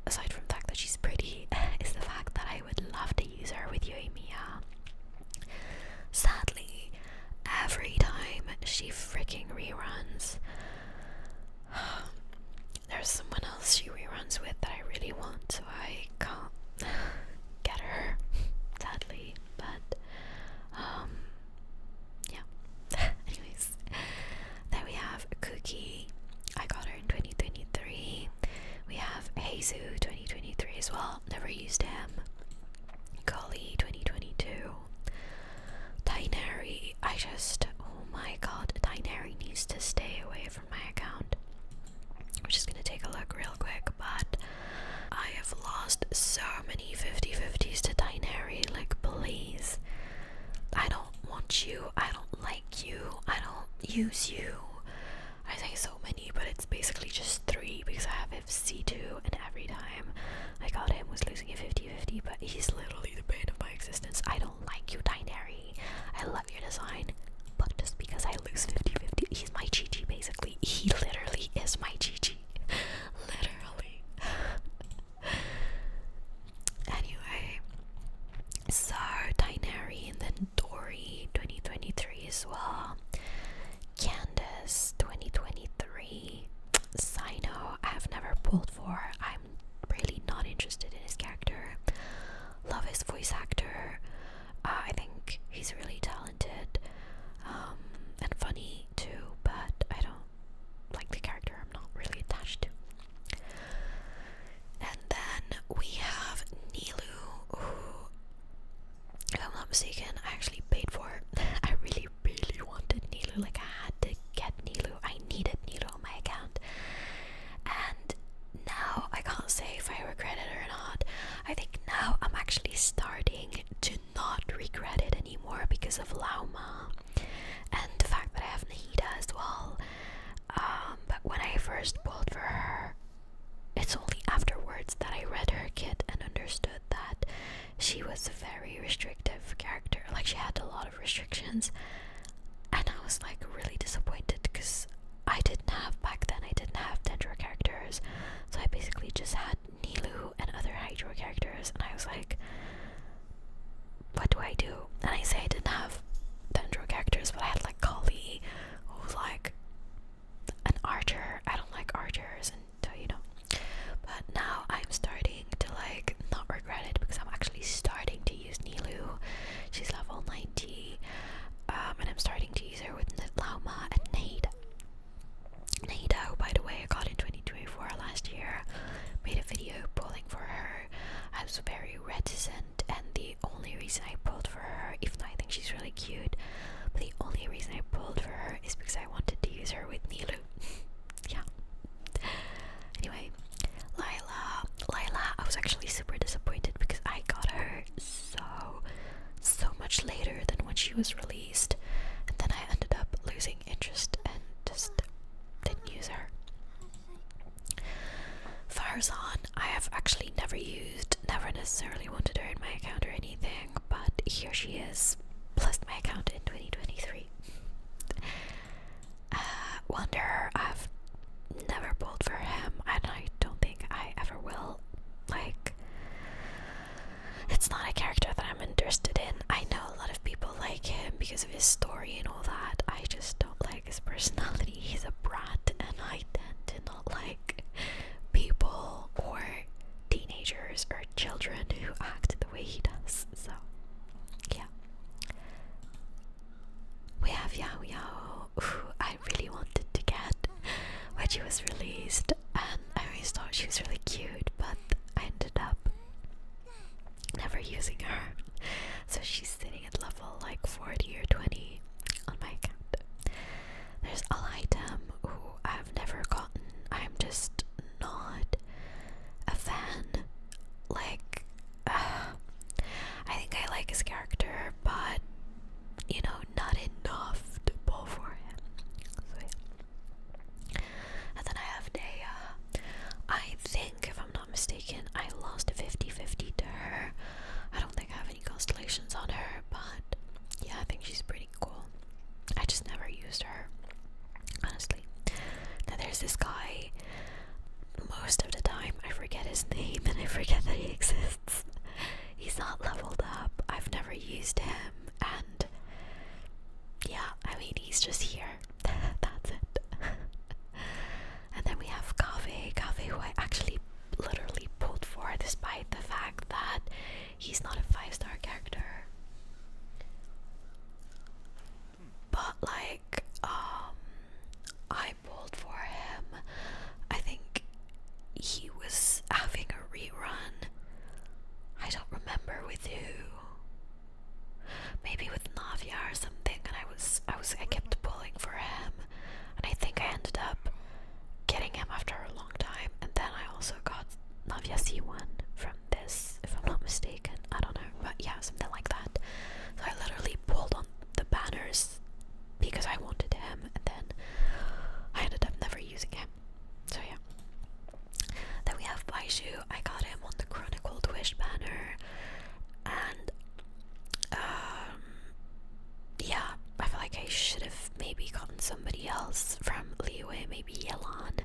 aside from the fact that she's pretty, is the fact that I would love to use her with Yoimiya. Sadly, every time she freaking reruns, there's someone else she reruns with that I really want, so I can't get her, sadly. But yeah. Anyways, then we have Cookie. I got her in 2023. We have Heizu 2023 as well. Never used him. Kali 2022. Tainari. Oh my god, Tainari needs to stay away from my account. I'm just gonna take a look real quick, but I have lost so many 50-50s to Tainari. Like, please. I don't want you. I don't like you. I don't use you. I say so many, but it's basically just 3 because I have FC2, and every time I got him was losing a 50-50, but he's literally the bane of my existence. I don't like you, Tainari. I love your design, but just because I lose 50-50, he's my GG basically. He literally is my GG. Literally. Anyway, so Tainari, and then Dory 2023 as well. Candace 2023. Sino I have never pulled for. I'm really not interested in his character. Love his voice actor. I think he's really talented and funny too, but I don't like the character. I'm not really attached to. And then we have Nilu, who, if I'm not mistaken, I actually paid for. I really, really wanted Nilu. Like, I had to get Nilu. I needed Nilu on my account. And now I can't say if I regret it or not. I think now I'm actually starting to not regret it anymore because of Lauma and the fact that I have Nahida as well. But when I first pulled for her, it's only afterwards that I read her kit and understood that she was a very restrictive character. Like, she had a lot of restrictions, and I was like really disappointed because I didn't have Dendro characters, so I basically just had Nilu and other Hydro characters, and I was like, what do I do? And I say I didn't have Dendro use her with Nilu. Yeah. Anyway, Lila, I was actually super disappointed because I got her so much later than when she was released, and then I ended up losing interest and just didn't use her. Farzan, I have actually never used, never necessarily wanted her in my account or anything, but here she is, plus my account in 2023. Wanderer, I've never pulled for him, and I don't think I ever will. Like, it's not a character that I'm interested in. I know a lot of people like him because of his story and all that. I just don't like his personality. He's a brat, and I tend to not like people or teenagers or children who act the way he does. So, yeah. We have Yao Yao, who I really wanted to get when she was released, and I always thought she was really cute, but I ended up never using her. So she's sitting at level like 40 or 20 on my account. There's Alitem, who I've never gotten. I'm just not a fan. Like, I think I like his character, but you know, not enough to pull for him. So yeah. And then I have Dea. I think, if I'm not mistaken, I lost a 50-50 to her. I don't think I have any constellations on her, but yeah, I think she's pretty cool. I just never used her, honestly. Then there's this guy. Most of the time I forget his name and I forget that he exists. He's not leveled up. I've never used him, and yeah, I mean, he's just here. That's it. And then we have Kave, who I actually literally pulled for, despite the fact that he's not a 5-star character. But like, I pulled for him. I think he was having a rerun. I don't remember with who. Maybe with Navia or something, and I kept pulling for him, and I think I ended up getting him after a long time, and then I also got Navia C1 from this, if I'm not mistaken. I don't know, but yeah, something like that. So I literally pulled on the banners because I wanted him, and then I ended up never using him. So yeah. Then we have Baiju. I got him on the Chronicled Wish banner, and yeah, I feel like I should have maybe gotten somebody else from Liyue, maybe Yelan,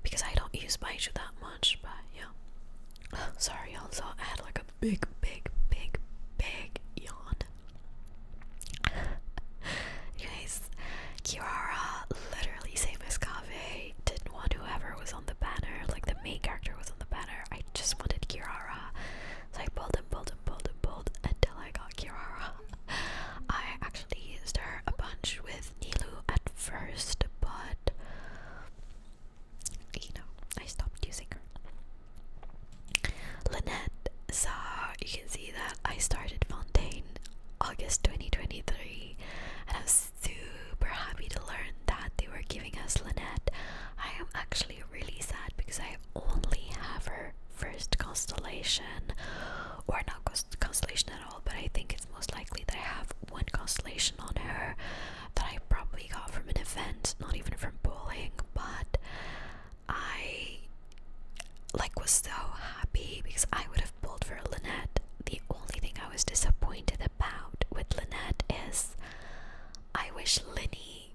because I don't use Baiju that much, but yeah. Sorry, also, I had like a big yawn. Anyways, Kirara, literally same as Kave, didn't want whoever was on the banner, like the main character was on the banner. I just wanted Kirara, so I pulled until I got Kirara. I actually used her a bunch with Nilu at first, but you know, I stopped using her. Lynette, so you can see that I started Fontaine August 2023, and I was super happy to learn that they were giving us Lynette. I am actually really sad because I only have her first constellation, or not constellation at all, but I think it's most likely that I have one constellation on her that I probably got from an event, not even from bowling, but I like was so happy because I would have pulled for Lynette. The only thing I was disappointed about with Lynette is I wish Linny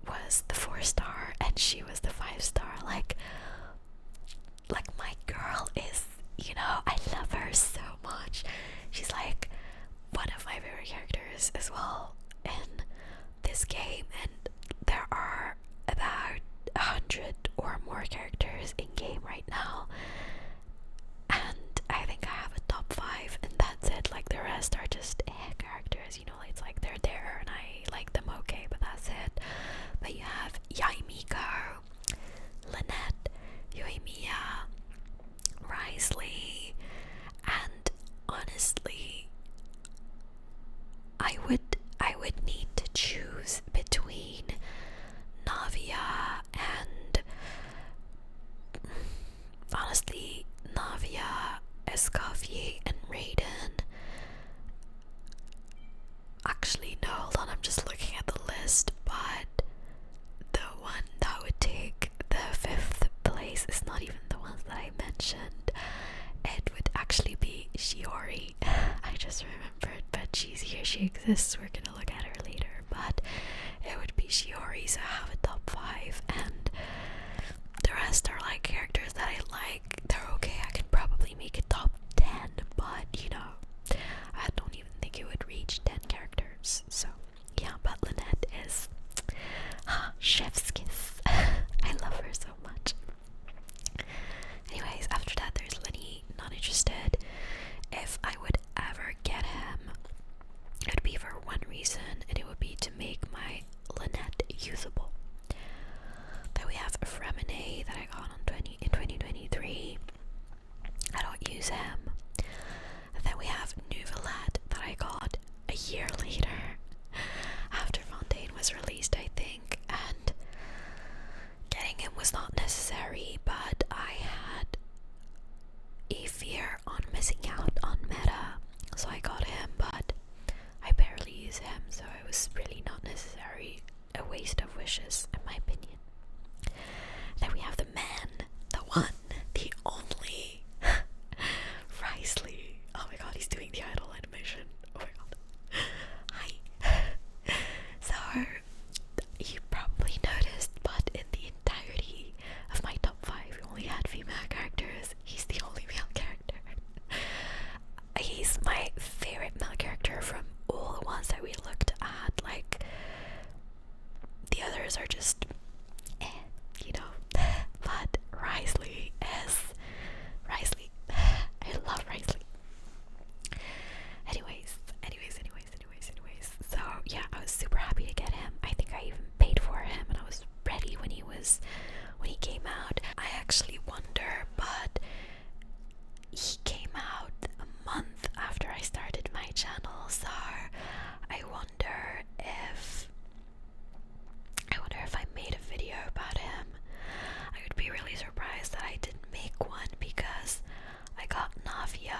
was the 4-star and she was the 5-star. Like my girl is, you know, I love her so much. She's like one of my favorite characters as well in this, we're gonna look at her later, but it would be Shiori, so I have a top 5, and the rest are like characters that I like. They're okay, I could probably make a top 10, but you know, I don't even think it would reach 10 characters, so yeah, but Lynette is chef's kiss. I love her so much. Anyways, after that there's Lenny, not interested. If I would ever get him, it would be for one reason, and it would be to make my Lynette usable. Then we have Fremine that I got in 2023. I don't use him. And then we have Nuvelet that I got a year later, after Fontaine was released, I think, and getting him was not necessary, but I had a fear on missing out on meta, so I got him, but I barely use him, so it was really not necessary. A waste of wishes, in my opinion. Then we have the man, the one, the only, Risley. Oh my god, he's doing the idol animation. Oh my god. Hi. So, you probably noticed, but in the entirety of my top 5, we only had female characters. He's the only male character. He's my favorite male character from all the ones that we looked at. Like, the others are just you know. But Risley is Risley. I love Risley. Anyways. So yeah, I was super happy to get him. I think I even paid for him, and I was ready when he came out. I actually wonder, but he came out a month after I started my channel, so I wonder if I made a video about him. I would be really surprised that I didn't make one, because I got Navia.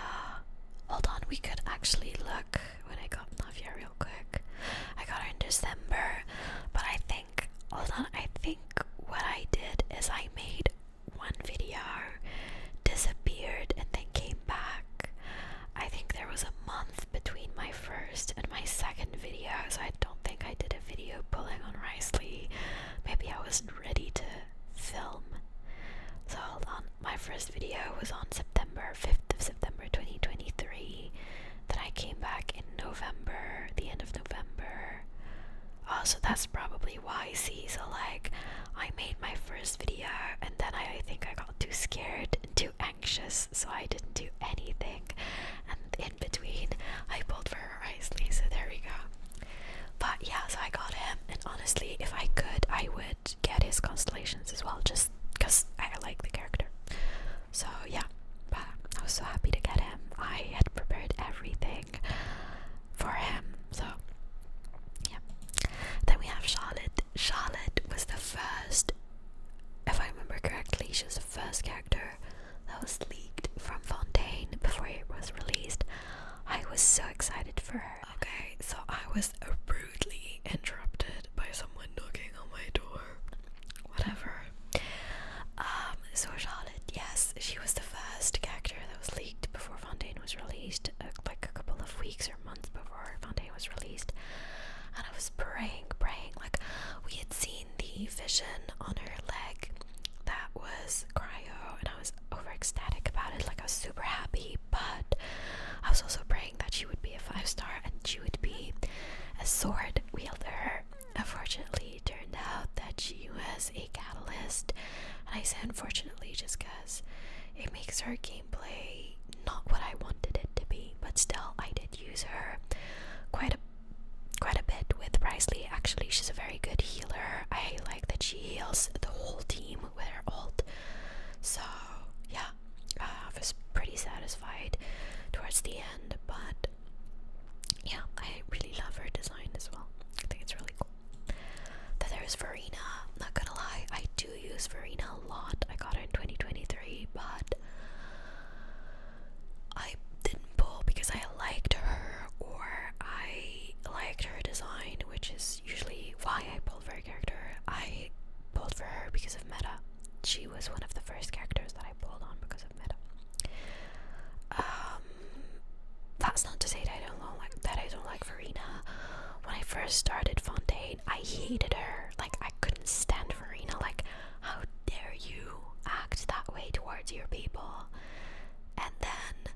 Hold on, we could actually look when I got Navia real quick. I got her in December, but I think what I did is I made one video, disappeared, and then came back. I think there was a month between my first and my second video, so I don't think I did a video pulling on Risley. Maybe I wasn't ready to film. So hold on, my first video was on 5th of September 2023. Then I came back in November, the end of November. Oh, so that's probably why. See, so like, I made my first video, and then I think I got too scared and too anxious, so I didn't do anything. And in between, I pulled for Risley, so there we go. But yeah, so I got him, and honestly, if I could, I would get his constellations as well, just because I like the character. So yeah, but I was so happy to get him. I had prepared everything for him, so yeah. Then we have Charlotte. Charlotte was the first, if I remember correctly, she was the first character that was leaked from Fontaine before it was released. I was so excited for her. Okay, so I was rudely interrupted by someone knocking on my door. Whatever. So Charlotte, yes, she was the first character that was leaked before Fontaine was released, like a couple of weeks or months before Fontaine was released. And I was praying, like, we had seen the vision on her leg that was cryo, and I was over ecstatic about it. Like, I was super happy, but I was also praying that she would be a 5-star and she would be a sword wielder. Unfortunately, it turned out that she was a catalyst, and I say unfortunately just because it makes her gameplay not what I wanted it to be, but still I did use her quite a bit with Risley. Actually, she's a very good healer. I like that she heals the whole team with her ult. So yeah, I was pretty satisfied towards the end, but yeah, I really love her design as well. I think it's really cool. Then there's Verena. Not gonna lie, I do use Verena a lot. I got her in 2023, but I didn't pull because I liked her, or I liked her design, which is usually why I pulled for a character. I pulled for her because of meta. She was one of the first characters that I pulled on because of meta. That's not to say that I don't like Verena. I hated her. Like, I couldn't stand Verena. Like, how dare you act that way towards your people? And then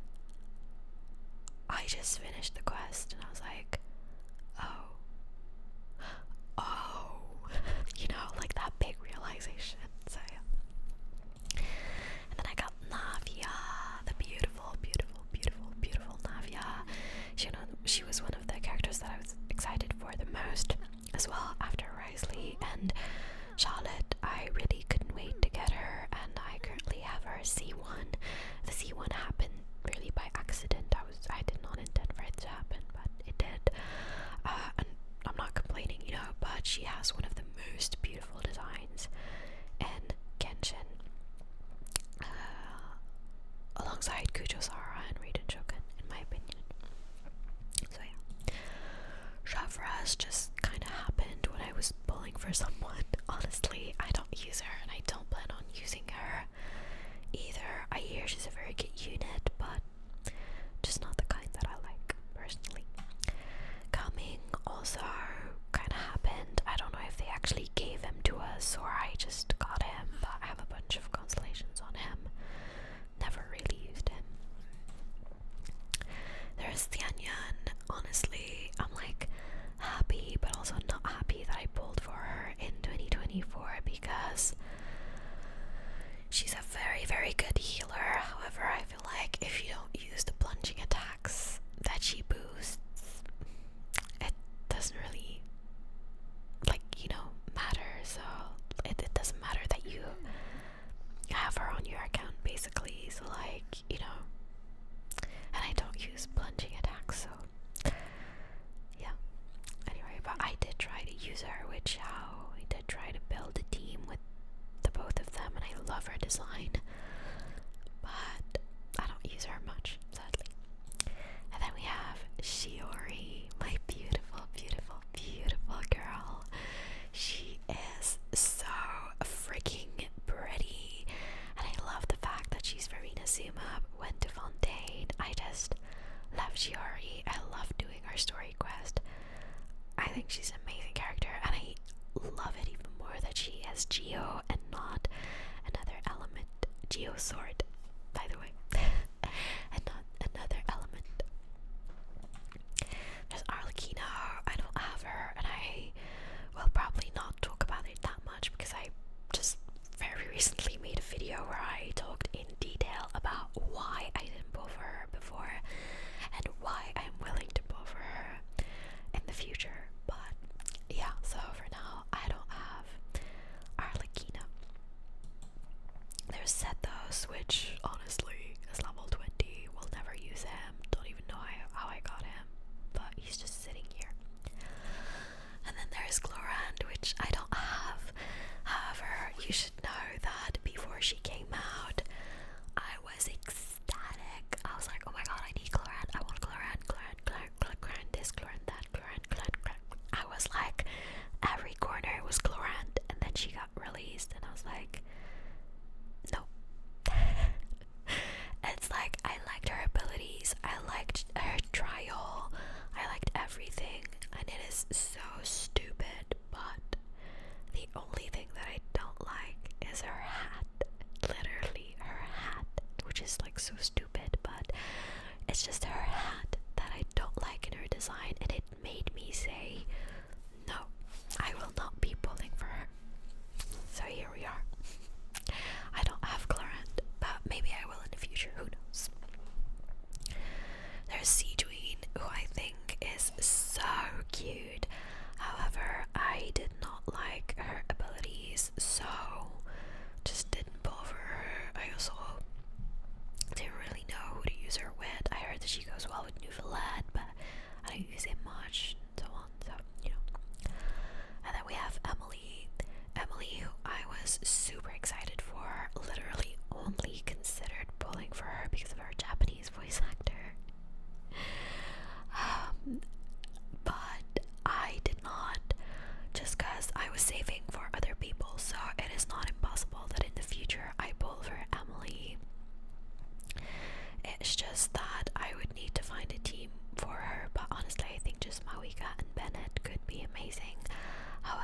I just finished the quest and I was like, oh, you know, like that big realization. So yeah. And then I got Navia, the beautiful, beautiful, beautiful, beautiful Navia. She was one of the characters that I was excited for the most as well after Risley and Charlotte. I really couldn't wait to get her, and I currently have her C1. The C1 happened really by accident. I did not intend for it to happen, but it did. And I'm not complaining, you know, but she has one of the most beautiful designs in Genshin, alongside Kujo-Sara and Raiden Shogun, in my opinion. So yeah, Shavraz just kind of happened when I was pulling for someone. Honestly, I don't use her, and I don't plan on using her either. I hear she's a very good unit, but just not the kind that I like, personally. Coming also kind of happened. I don't know if they actually gave him to us or I just got him, but I have a bunch of constellations on him. Never really used him. There's Tianyan. Honestly, I'm like happy but also not happy that I pulled for her in 2024 because she's a very, very good healer. However, I feel like if you don't use the plunging attacks that she boosts, it doesn't really, like, you know, matter. So it doesn't matter that you have her on your account, basically. So, like, you know, and I don't use plunging attacks, so yeah. Anyway, but I did try to use her, which how I did try to build a team with the both of them, and I love her design, but I don't use her much, sadly. And then we have Shiori, my beautiful, beautiful, beautiful girl. She is so freaking pretty, and I love the fact that she's Verena Zuma, went to Fontaine. I just love Shiori. I love doing her story quest. I think she's an amazing character, and I love it even more that she has Geo and not another element. Geo sword, by the way, and not another element. There's Arlecchino. I don't have her, and I will probably not talk about it that much because I just very recently made a video where I talked in detail about why I didn't pull for her before and why I'm willing to pull for her in the future. But yeah, so for now I don't have Arlecchino. There's Sethos, which honestly is level 20. We'll never use him. Don't even know how I got him, but he's just sitting here. And then there's Glorand, which I don't have. However, you should know that before she came out, I was ecstatic. I was like, oh my god, I need Glorand. I want Glorand, Glorand this, Glorand that, Glorand. I was like, every corner was Glorand, and then she got released, and I was like, no.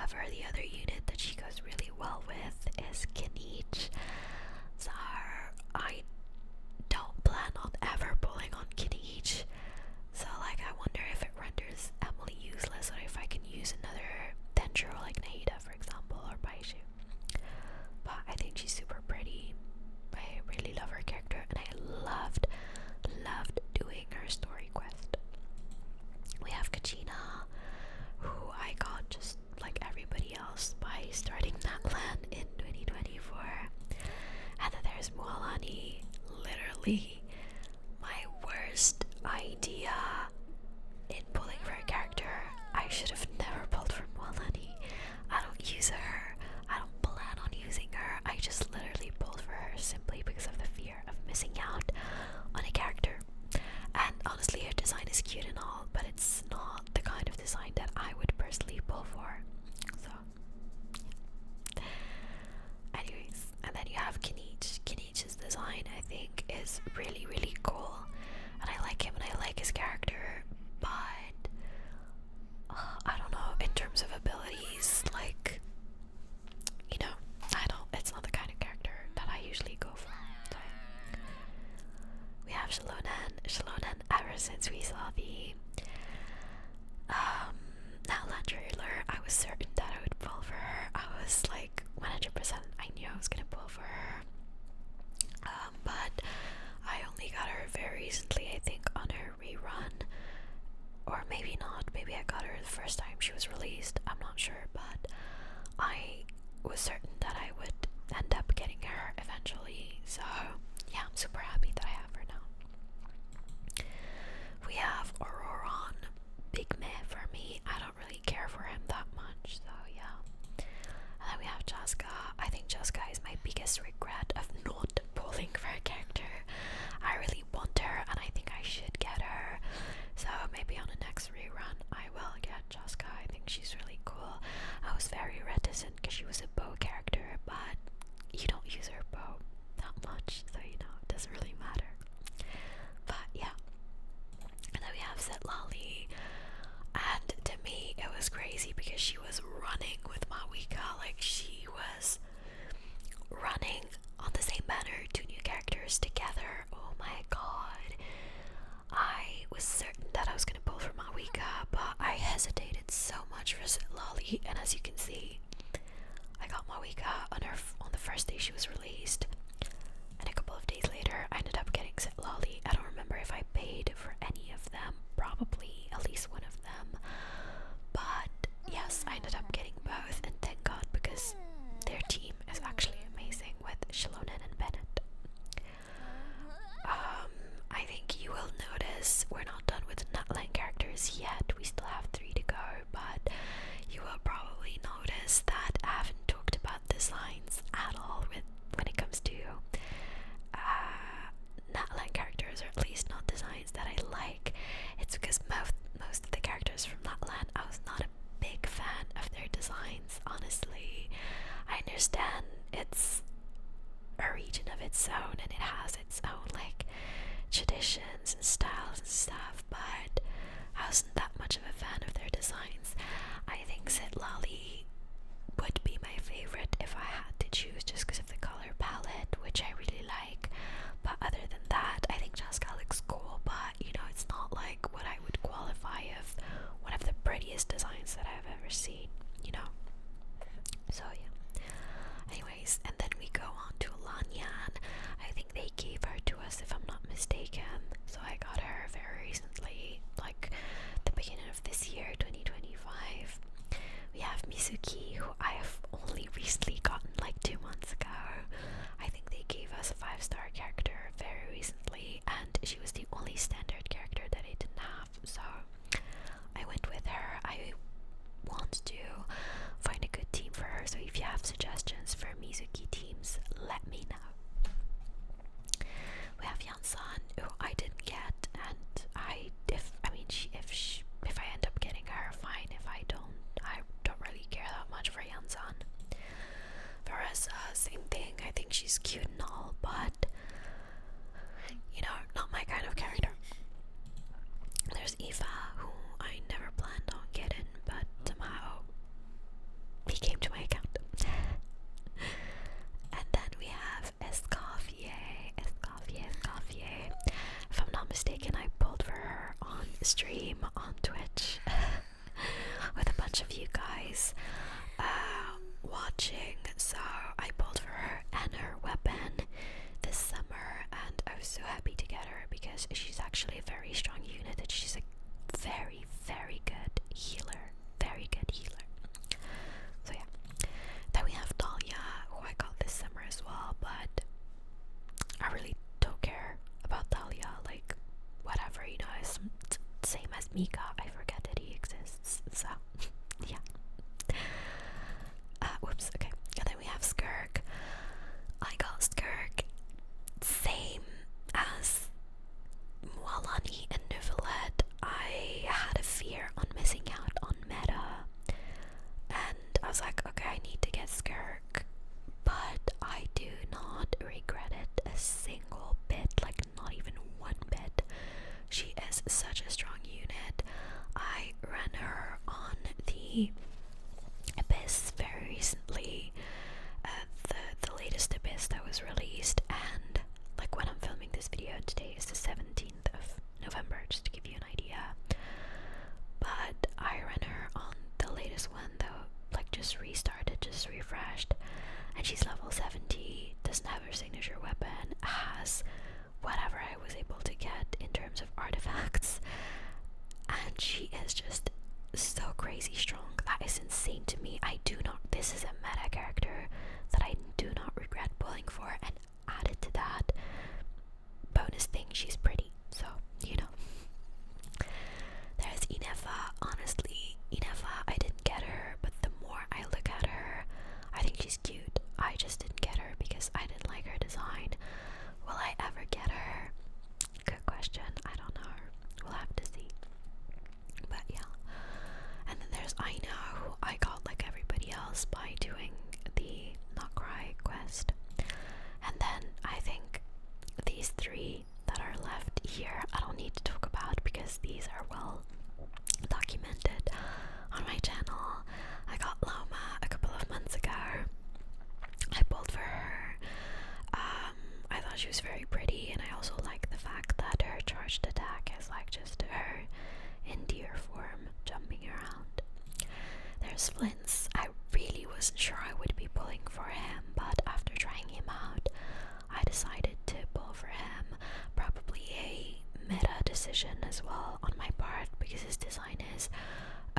However, the other unit that she goes really well with is Kinich. So I don't plan on ever pulling on Kinich. So like I wonder if it renders Emily useless or if I can use another Dendro like Nahida, for example, or Baishu. But I think she's super pretty. I really love her character, and I loved doing her story quest. We have Kachina, who I got just like everybody else by starting that land in 2024. And then there's Mualani, literally my worst idea in pulling for a character. I should have never pulled for Mualani. I don't use her. I don't plan on using her. I just literally pulled for her simply because of the fear of missing out on a character. And honestly, her design is cute and all, but it's not the kind of design that I would personally pull for. So, yeah. Anyways, and then you have Kinich. Kinich's design, I think, is really, really cool. And I like him and I like his character, but I don't know, in terms of abilities, like, you know, it's not the kind of character that I usually go for. So, we have Shalonen. Shalonen, ever since we saw the Outland trailer, I was certain that I would pull for her. I was like 100%, I knew I was gonna pull for her. But I only got her very recently, I think, on her rerun. Or maybe not, maybe I got her the first time she was released, I'm not sure, but I was certain that I would end up getting her eventually, so yeah, I'm super happy that I have her now. We have Auroron, big meh for me, I don't really care for him that much, so yeah. And then we have Jaska. I think Jaska is my biggest regret of not pulling for a character. I really want her and I think I should get her. So maybe on the next rerun I will get Jaska. I think she's really cool. I was very reticent because she was a bow character, but you don't use her bow that much, so you know, it doesn't really matter. But yeah. And then we have Zetlali. And to me it was crazy because she was running with Mawika, like she was running on the same banner, two new characters together. Oh my god. I was certain that I was gonna pull for Mawika, but I hesitated so much for Zetlali, and as you can see, I got Mawika on the first day she was released, and a couple of days later I ended up getting Zetlali. I don't remember if I paid for any of them, probably at least one of them, but yes, I ended up getting both, and thank God, because their team is actually amazing with Shalonen and Bennett. I think you will notice we're not done with Nutland characters yet. We still have 3 to go, but you will probably notice that I haven't talked about designs at all when it comes to Nutland characters, or at least not designs that I like. It's because most of the characters from Nutland, I was not a big fan of their designs, honestly. I understand it's a region of its own and it has its own like traditions and styles and stuff, but I wasn't that much of a fan of their designs. I think Zetlali would be my favorite if I had to choose, just because of the color palette, which I really like. But other than that, I think Jaska looks cool, but you know, it's not like what I would qualify of one of the prettiest designs that I've ever seen, you know. So yeah. Anyways, and then we go on to Lanyan. I think they gave her to us, if I'm not mistaken. So I got her very recently, like the beginning of this year, 2025. We have Mizuki, who I have only recently gotten like 2 months ago. I think they gave us a 5-star character very recently, and she was the only standard character that I didn't have, so I went with her. I want to find a good team for her, so if you have suggestions for Mizuki teams, let me know. We have Yansan, who I didn't get, and if I end up getting her, fine. If I don't really care that much for Yansan. Veresa, same thing. I think she's cute and all, but you know, not my kind of character. There's Eva, who I never planned on getting, but somehow watching. So I pulled for her and her weapon this summer, and I was so happy to get her because she's actually a very strong unit and she's a very, very good healer. Very good healer. So yeah. Then we have Talia, who I got this summer as well, but I really don't care about Talia. Like, whatever, you know, it's same as Mika. I forget that he exists. So yeah. Whoops, okay. And then we have Skirk. I got Skirk same as Mualani and Nuvalet. I had a fear on missing out on meta, and I was like, okay, I need to get Skirk, but I do not regret it a single bit, like not even one bit. She is such a strong unit. I ran her on the Abyss very recently, the latest Abyss that was released, and like when I'm filming this video, today is the 17th of November, just to give you an idea. But I ran her on the latest one though, like just restarted, just refreshed, and she's level 70, doesn't have her signature weapon, has whatever I was able to get in terms of artifacts, and she is just so crazy strong. That is insane to me. This is a meta character that I do not regret pulling for, and added to that bonus thing, she's pretty, so you know. There's Inefa. Honestly, Inefa, I didn't get her, but the more I look at her, I think she's cute. I just didn't get her because I didn't like her design. Will I ever get her? Good question. I don't know. We'll have to see. But yeah. And then there's Aina, who I got like everybody else by doing the Not Cry quest. And then I think these three that are left here, I don't need to talk about because these are well documented on my channel. I got Loma a couple of months ago. I pulled for her. I thought she was very pretty, and I also like the fact that her charged attack is like just her in deer form jumping around. There's Flints. I really wasn't sure I would be pulling for him, but after trying him out, I decided to pull for him. Probably a meta decision as well on my part because his design is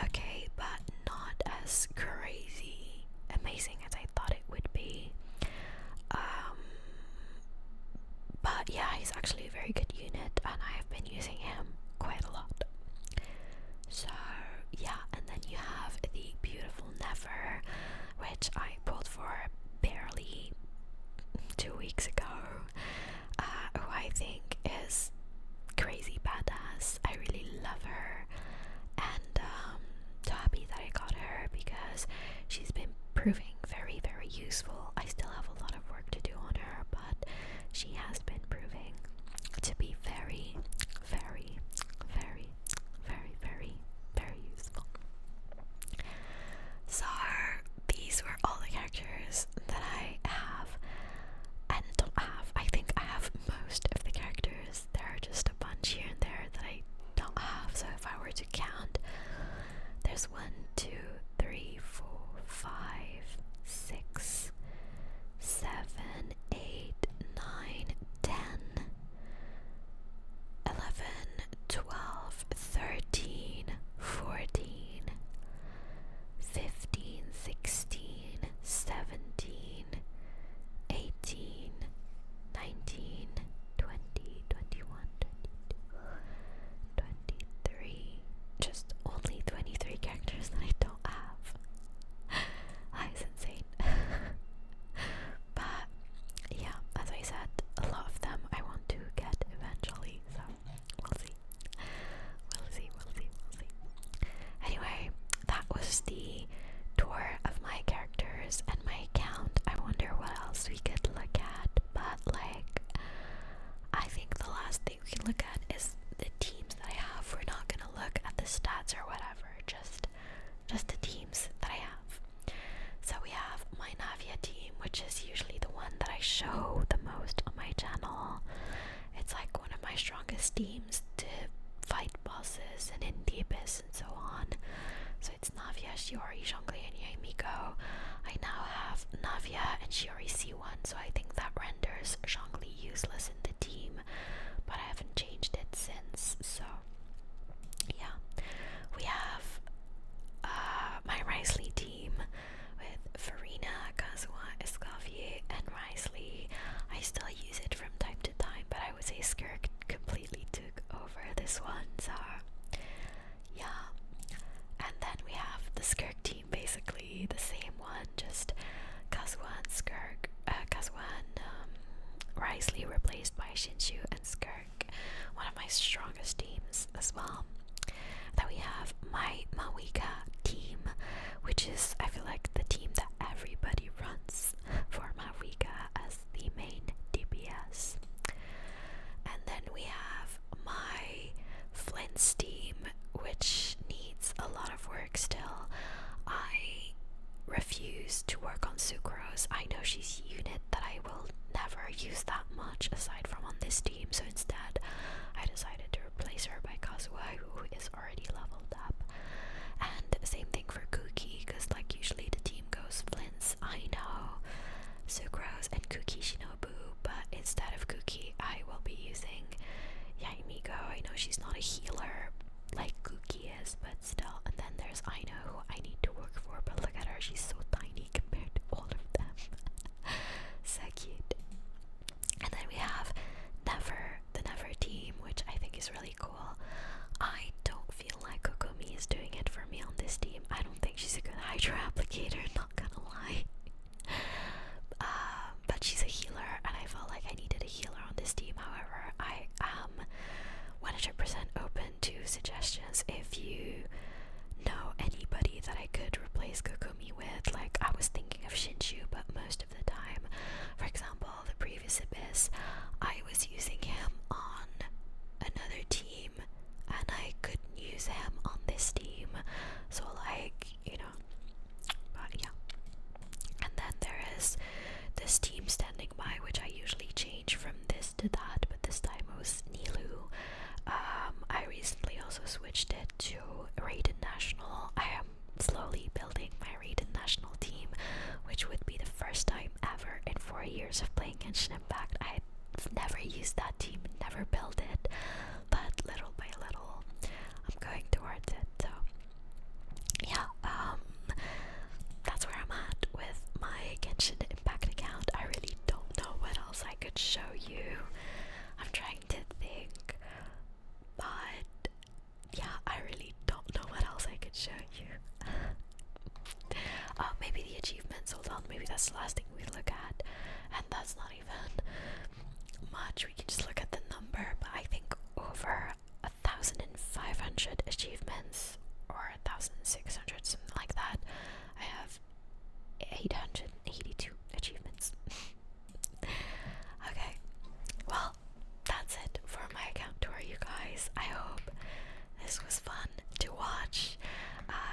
okay, but not as crazy amazing as I thought it would be. But yeah, he's actually a very good unit, and I have been using him quite a lot. So yeah, and then you have the beautiful Never, which I pulled for barely 2 weeks ago, who I think is crazy badass. I really love her, and so happy that I got her because she's been proving very, very useful. I still have a lot of work to do on her, but she has been proving to be very, very, very, very, very, very useful. So these were all the characters that I have and don't have. I think I have most of the characters. There are just a bunch here and there that I don't have. So if I were to count, there's 1, 2, 3, 4, 5, Shiori C1, so I think that renders Zhongli useless in the team, but I haven't changed it since. So yeah, we have my Risley team with Farina, Kazuha, Escoffier, and Risley. I still use it from time to time, but I would say Skirk completely took over this one, so yeah. And then we have the Skirk team, basically the same one, just Kazuha and Skirk, Kazuha and Risley replaced by Shinshu and Skirk, one of my strongest teams as well. Then we have my Mawika team, which is, I feel like, the team that everybody runs for Mawika as the main DPS. And then we have my Flint's team, which needs a lot of work still. I refuse to work on Sucrose. I know she's a unit that I will never use that much aside from on this team, so instead I decided to replace her by Kazuha, who is already leveled up. And same thing for Kuki, because like usually the team goes Flint's, I know, Sucrose and Kuki Shinobu, but instead of Kuki I will be using Yaimiko. I know she's not a healer like Kuki is, but still. And then there's Aino, who I need to work for, but look at her, she's so tiny compared to all of them. So cute. And then we have Never, the Never team, which I think is really cool. I don't feel like Kokomi is doing it for me on this team. I don't think she's a good Hydro applicator, not gonna lie. But she's a healer, and I felt like I needed a healer on this team. However, I am 100% open to suggestions. If you know anybody that I could replace Kokomi with, like I was thinking of Shinshu, but most of the time, for example, the previous Abyss, I was using him on another team, and I couldn't use him on this team. So like, you know, but yeah. And then there is this team standing by, which I usually change from this to that, but this time it was Nilu. I recently also switched it to Raiden National. I am slowly building my Raiden National team, which would be the first time ever in 4 years of playing Genshin Impact. I've never used that team, never built it, but little by little I'm going towards it. So yeah, that's where I'm at with my Genshin Impact account. I really don't know what else I could show you. I'm trying to think, but yeah, I really don't know what else I could show you. Maybe the achievements. Hold on, maybe that's the last thing we look at, and that's not even much. We can just look at the number, but I think over 1,500 achievements, or 1,600, something like that. I have 882 achievements. Okay, well, that's it for my account tour, you guys. I hope this was fun to watch.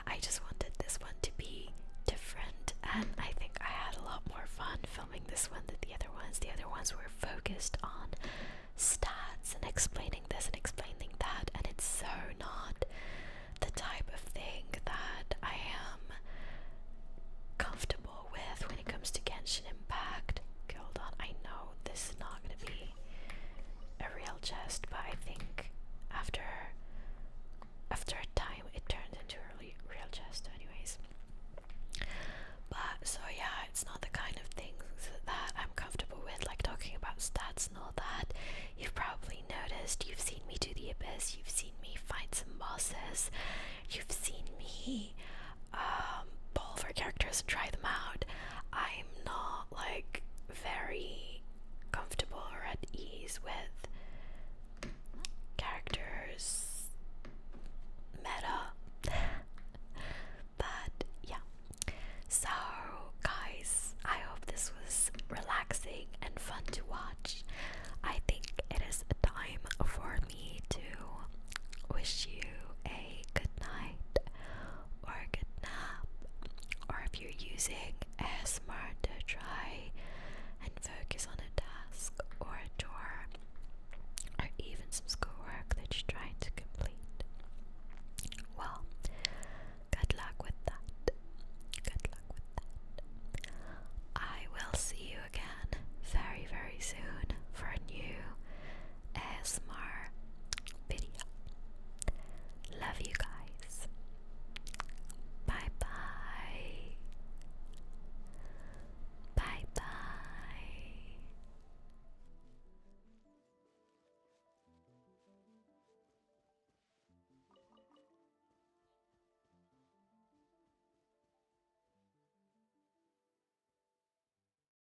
I just wanted this one to be different, and I think I had a lot more fun filming this one than the other ones. The other ones were focused on stats and explaining this and explaining that, and it's so not the type of thing that I am comfortable with when it comes to Genshin Impact. Okay, hold on, I know this is not gonna be a real chest, but I think after a time it turns into a real chest anyways. But so yeah, it's not the kind of things that I'm comfortable with, like talking about stats and all that. You've probably noticed, you've seen me do the Abyss, you've seen me fight some bosses, you've seen me pull for characters and try them out. I'm not like very comfortable or at ease with characters meta. But yeah, so guys, I hope this was relaxing and fun to watch. I think it is time for me to wish you a good night or a good nap, or if you're using ASMR to try and focus on a task or a chore or even some schoolwork that you're trying